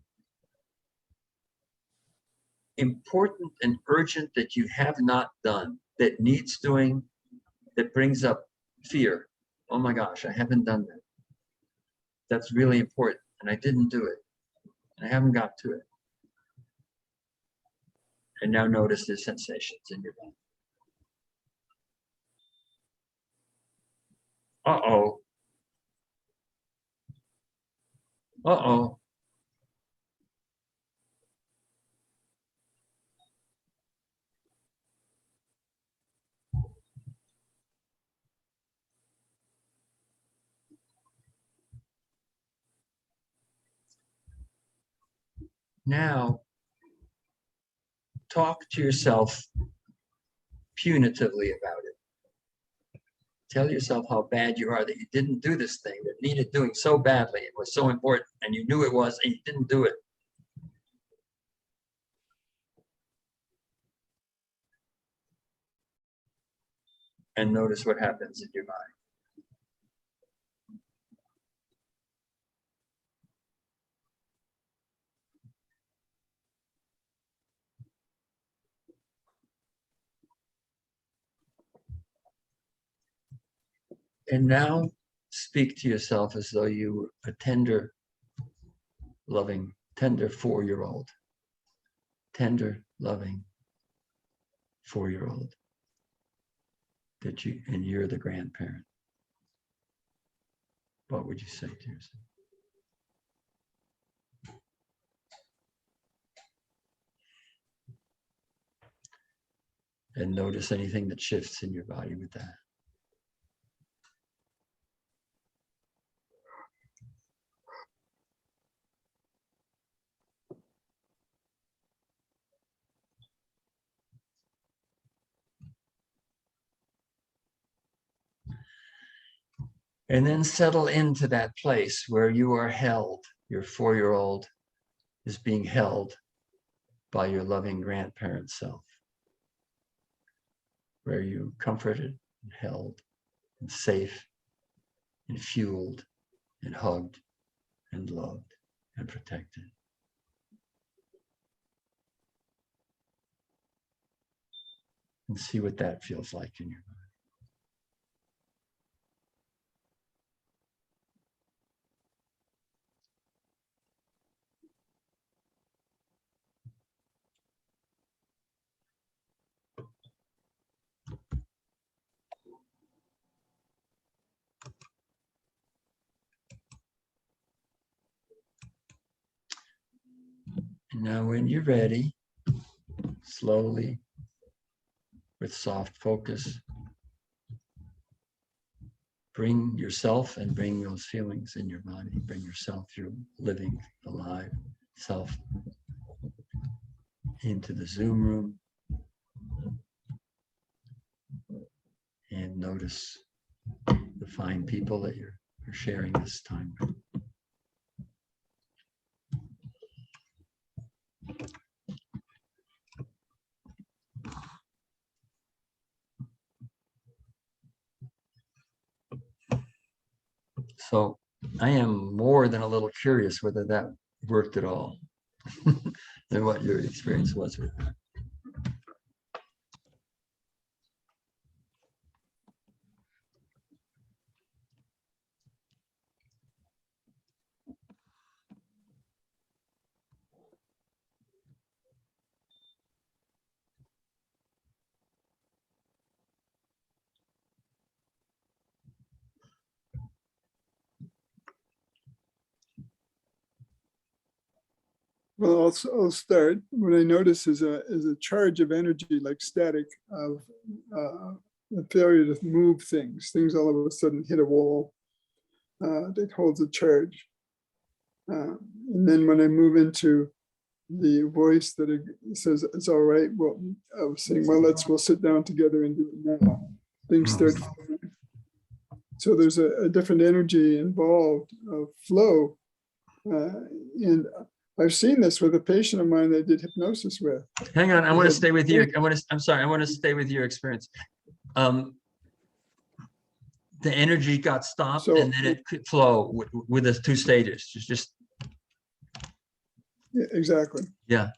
important and urgent that you have not done, that needs doing, that brings up fear. Oh my gosh, I haven't done that. That's really important, and I didn't do it. I haven't got to it. And now notice the sensations in your body. Uh-oh. Uh-oh. Now, talk to yourself punitively about it. Tell yourself how bad you are that you didn't do this thing that needed doing so badly. It was so important, and you knew it was, and you didn't do it. And notice what happens in your body. And now speak to yourself as though you were a tender, loving, tender 4-year-old. Tender, loving 4-year-old. And you're the grandparent. What would you say to yourself? And notice anything that shifts in your body with that. And then settle into that place where you are held. Your 4-year-old is being held by your loving grandparent self, where you comforted and held and safe and fueled and hugged and loved and protected. And see what that feels like in your body. And now when you're ready, slowly, with soft focus, bring yourself and bring those feelings in your body. Bring yourself, your living, alive self, into the Zoom room. And notice the fine people that you're sharing this time with. So I am more than a little curious whether that worked at all. And what your experience was with it. Well, I'll start. What I notice is a charge of energy, like static, of the failure to move things. Things all of a sudden hit a wall that holds a charge. And then when I move into the voice that it says it's all right, well, I was saying, well, we'll sit down together and do it now. Things start flowing. So there's a different energy involved of flow. And I've seen this with a patient of mine that I did hypnosis with. Hang on, I want to stay with you. I'm sorry, I want to stay with your experience. The energy got stopped So- and then it could flow with the two stages. Just Yeah, exactly. yeah.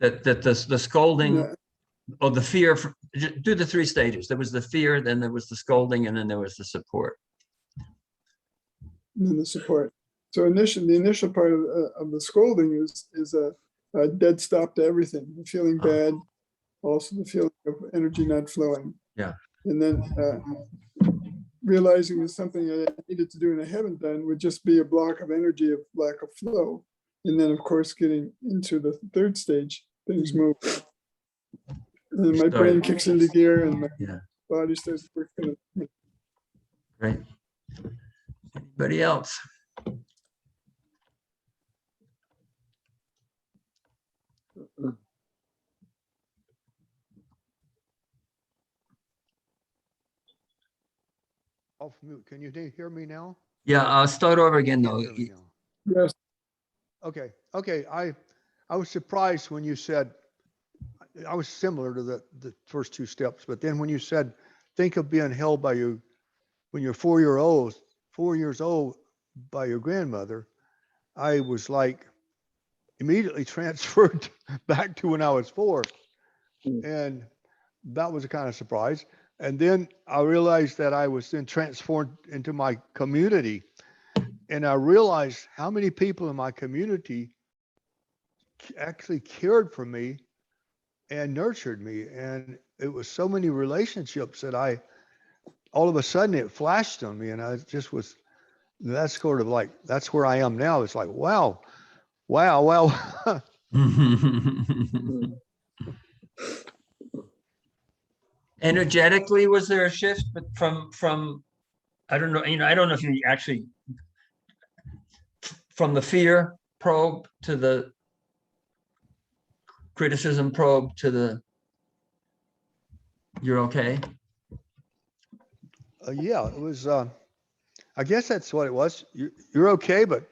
That the scolding Yeah. or the fear, do the three stages. There was the fear, then there was the scolding, and then there was the support. And then the support. So the initial part of the scolding is a dead stop to everything. The feeling bad, also the feeling of energy not flowing. Yeah. And then realizing that something I needed to do and I haven't done would just be a block of energy, of lack of flow. And then, of course, getting into the third stage, things move. And then my brain kicks into gear and my Yeah, body starts working. right. Anybody else? Off mute. Can you hear me now? Yeah, I'll start over again though. Hear me now. Yes. Okay, okay. I was surprised when you said, I was similar to the first two steps, but then when you said, think of being held by you when you're 4 years old by your grandmother, I was like immediately transferred back to when I was 4. And that was a kind of surprise. And then I realized that I was then transformed into my community. And I realized how many people in my community actually cared for me and nurtured me. And it was so many relationships that all of a sudden it flashed on me. And I just was, that's sort of like, that's where I am now. It's like, wow. Energetically, was there a shift but from I don't know, I don't know if you actually from the fear probe to the criticism probe to the you're okay? Yeah, it was, I guess that's what it was. You're okay, but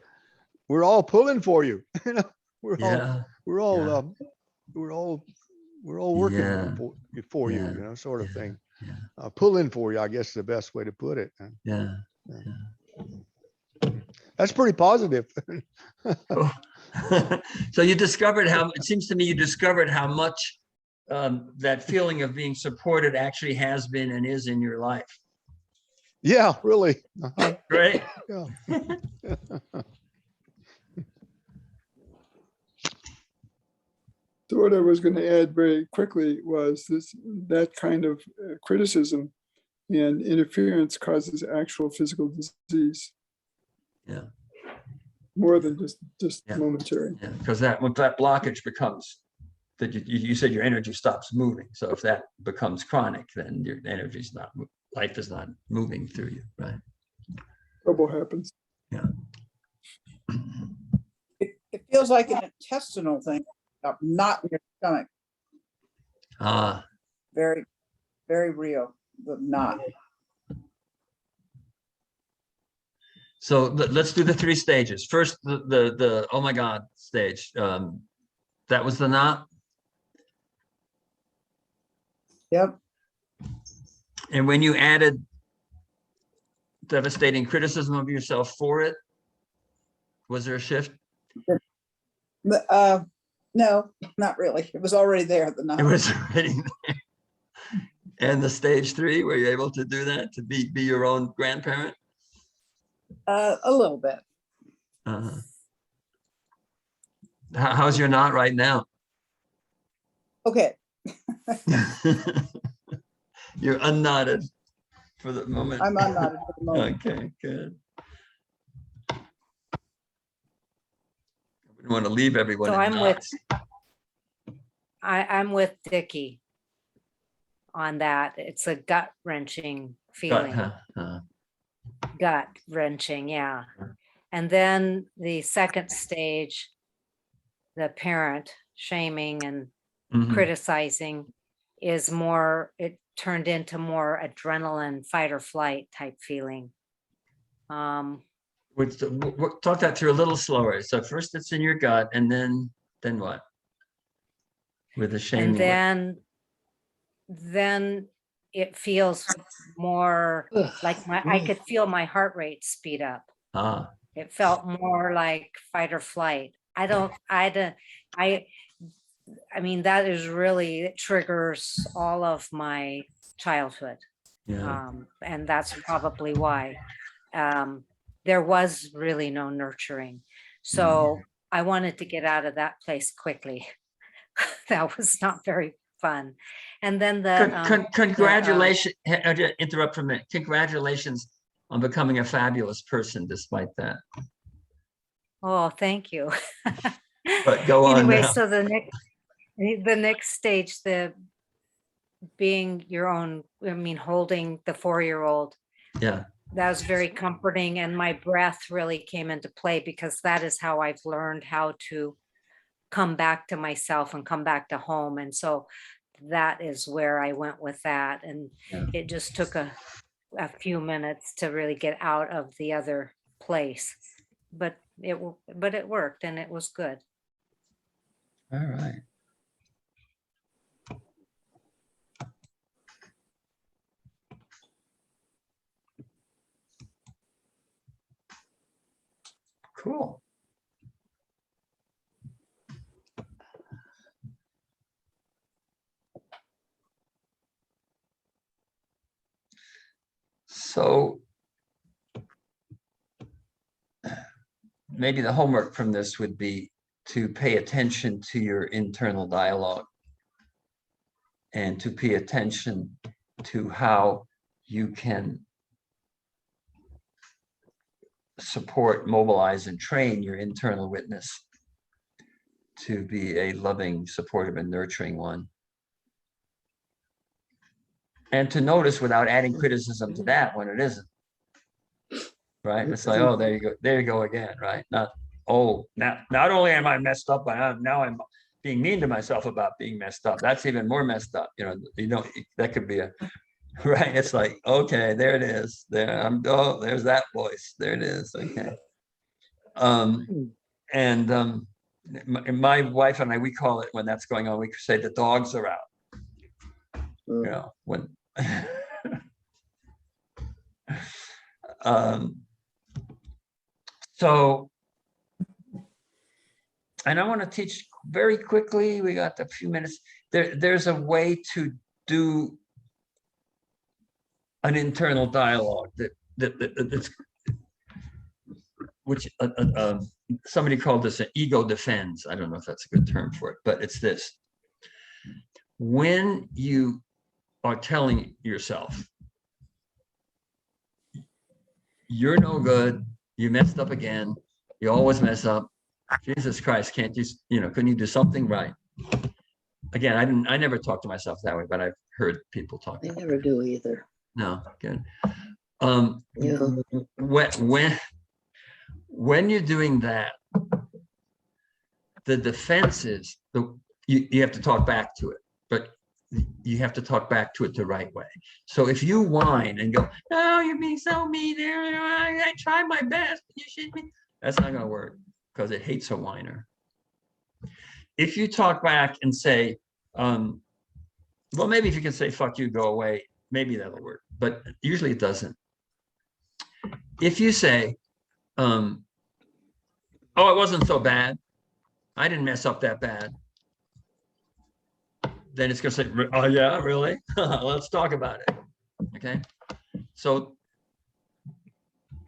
we're all pulling for you. You know, Yeah. we're all working Yeah. for you, Yeah. you know, sort of Yeah. thing. Yeah. Pulling for you, I guess is the best way to put it. Yeah. That's pretty positive. So you discovered it seems to me you discovered how much that feeling of being supported actually has been and is in your life. Yeah, really. Uh-huh. Right? Yeah. So what I was going to add very quickly was that kind of criticism and interference causes actual physical disease. Yeah. More than just Yeah. momentary. Yeah, because that blockage becomes that you said your energy stops moving. So if that becomes chronic, then your energy's not, life is not moving through you, right? Trouble happens. Yeah. It feels like an intestinal thing, not in your stomach. Ah, Very, very real, but not. so let's do the 3 stages. First, the oh my God stage. That was the knot. Yep. And when you added devastating criticism of yourself for it? Was there a shift? No, not really. It was already there at the It nine. was already there. And the stage 3, were you able to do that, to be your own grandparent? A little bit. Uh-huh. How's your knot right now? Okay. You're unknotted for the moment. I'm unknotted for the moment. Okay, good. I wouldn't want to leave everyone So in I'm with, knots. I'm with Dickie on that. It's a gut wrenching feeling. Gut wrenching, yeah. And then the second stage, the parent shaming and Mhm. criticizing is more, it turned into more adrenaline fight or flight type feeling. Talk that through a little slower. So first it's in your gut, and then what? With the shaming. And then it feels more like I could feel my heart rate speed up. Ah, It felt more like fight or flight. I mean, that is really, it triggers all of my childhood. yeah. And that's probably why. There was really no nurturing. So I wanted to get out of that place quickly. That was not very fun. And then Congratulations, interrupt for a minute. Congratulations on becoming a fabulous person despite that. oh, thank you. But go on Anyway, now. so the next stage, the being your own, I mean, holding the 4-year-old, Yeah. that was very comforting. And my breath really came into play, because that is how I've learned how to come back to myself and come back to home. And so that is where I went with that. And Yeah. it just took a few minutes to really get out of the other place. But it worked, and it was good. All right. Cool. So maybe the homework from this would be to pay attention to your internal dialogue and to pay attention to how you can support, mobilize, and train your internal witness to be a loving, supportive, and nurturing one. And to notice without adding criticism to that when it isn't. Right? It's like, oh, there you go again, right? Not, oh, not only am I messed up, but now I'm being mean to myself about being messed up. That's even more messed up. That could be a, right? It's like, okay, there it is. There's that voice. There it is. Okay. And my wife and I, we call it, when that's going on, we say the dogs are out. When so, and I want to teach very quickly, we got a few minutes. There's a way to do an internal dialogue that's which somebody called this an ego defense. I don't know if that's a good term for it, but it's this. When you are telling yourself, you're no good, you messed up again, you always mess up, Jesus Christ, can't you, couldn't you do something right? Again, I never talk to myself that way, but I've heard people talk. I never do either. No, good. Yeah. When you're doing that, the defense is you have to talk back to it, but you have to talk back to it the right way. So if you whine and go, "Oh, you're being so mean," I tried my best, but you should be. That's not going to work, because it hates a whiner. If you talk back and say, well, maybe if you can say "fuck you," go away, maybe that'll work, but usually it doesn't. if you say, oh, it wasn't so bad, I didn't mess up that bad, then it's gonna say, oh yeah, really? Let's talk about it. Okay. So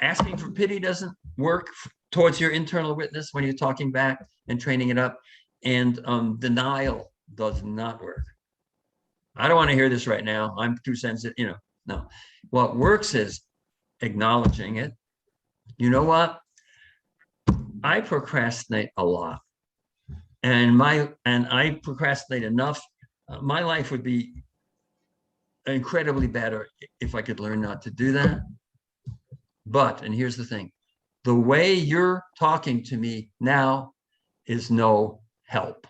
asking for pity doesn't work towards your internal witness when you're talking back and training it up. And denial does not work. I don't want to hear this right now. I'm too sensitive, you know, no. What works is acknowledging it. You know what? I procrastinate a lot. And I procrastinate enough. My life would be incredibly better if I could learn not to do that. But, and here's the thing, the way you're talking to me now is no help.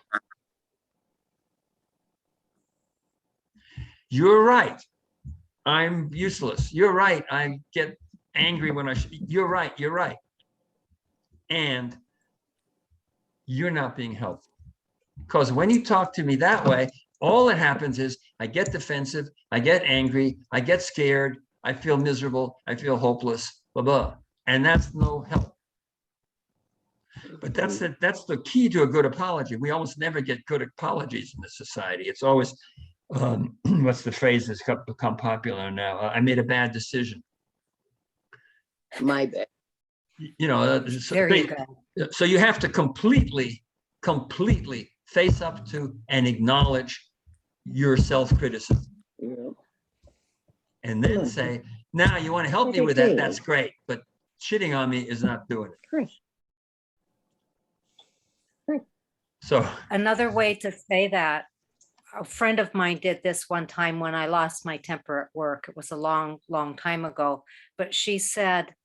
You're right. I'm useless. You're right. I get angry when I should. You're right. You're right. And you're not being helpful. Because when you talk to me that way, all that happens is I get defensive, I get angry, I get scared, I feel miserable, I feel hopeless, blah, blah. And that's no help. But that's the key to a good apology. We almost never get good apologies in this society. It's always, what's the phrase that's become popular now? I made a bad decision. My bad. You know, There you go. so you have to completely face up to and acknowledge your self-criticism. Yeah. And then say, now you want to help me with that, that's great, but shitting on me is not doing it. Great. So Another way to say that, a friend of mine did this one time when I lost my temper at work. It was a long, long time ago, but she said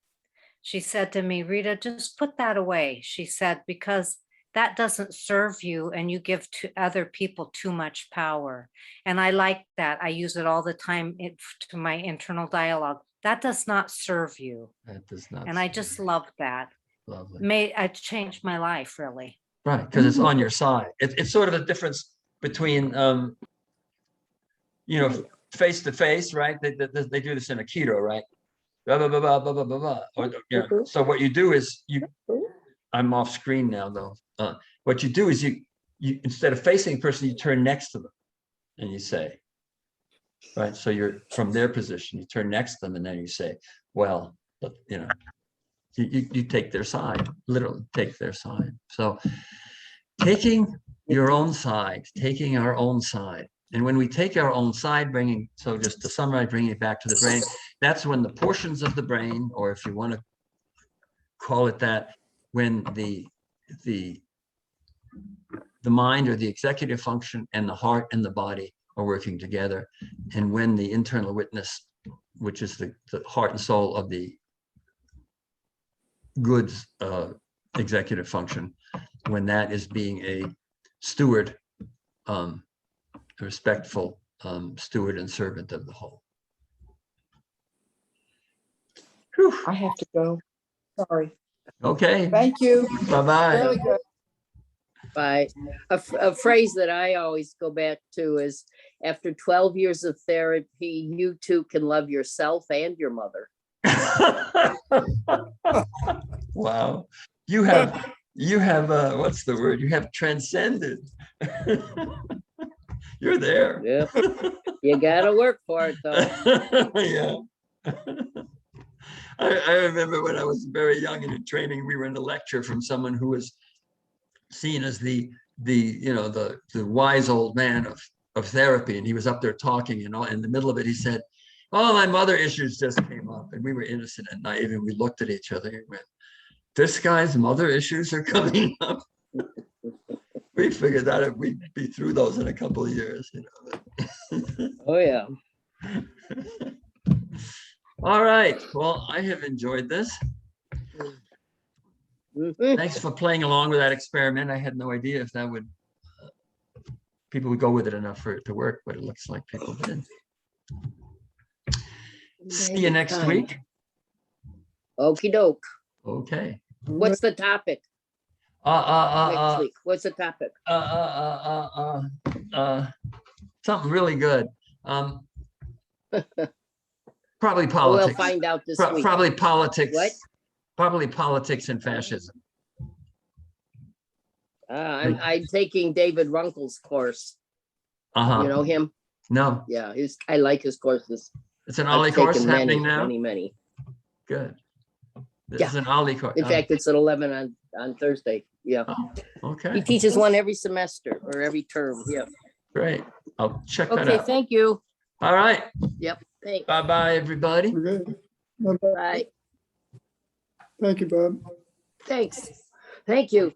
to me, Rita, just put that away. She said, because that doesn't serve you and you give to other people too much power. And I like that. I use it all the time to my internal dialogue. That does not serve you. that does not. And I just love that. Lovely. I changed my life, really. Right, because it's on your side. It's sort of a difference between, you know, face to face, right? They do this in Aikido, right? Blah, blah, blah, blah, blah, blah, blah, blah. Or, you know, so what you do is I'm off screen now though. What you do is you instead of facing the person, you turn next to them and you say, right? So you're from their position, you turn next to them and then you say, well, you know, you take their side, literally take their side. So taking your own side, taking our own side. And when we take our own side, so just to summarize, bringing it back to the brain, that's when the portions of the brain, or if you want to call it that, when the mind or the executive function and the heart and the body are working together. And when the internal witness, which is the heart and soul of the goods executive function, when that is being a steward, a respectful steward and servant of the whole. Whew. I have to go. Sorry. Okay, Thank you. bye-bye. Really good. By a phrase that I always go back to is, after 12 years of therapy, you too can love yourself and your mother. Wow, you have what's the word? You have transcended. You're there. Yep. You gotta work for it though. Yeah. I remember when I was very young and in training, we were in a lecture from someone who was seen as the wise old man of therapy, and he was up there talking, and all in the middle of it he said, oh, my mother issues just came up, and we were innocent and naive, and we looked at each other and went, this guy's mother issues are coming up. We figured out we'd be through those in a couple of years, you know. Oh yeah. All right, well, I have enjoyed this. Mhm. Thanks for playing along with that experiment. I had no idea if that would, people would go with it enough for it to work, but it looks like people did. See you next Fine. week. Okey doke. Okay. What's the topic next week? What's the topic? Something really good. Probably We'll politics. find out this week. Probably politics. What? Probably politics and fascism. I'm taking David Runkle's course. You Uh-huh. know him? No, Yeah, I like his courses. it's an I've Ollie course taken happening now. Many. Good. This Yeah. is an Ollie course. In fact, it's at 11 on Thursday. Yeah. He Okay, teaches one every semester or every term. Yeah. great. I'll check that Okay, out. thank you. All right. Yep, thanks. Bye-bye, everybody. Okay. Bye-bye. Bye. Thank you, Bob. Thanks. Thank you.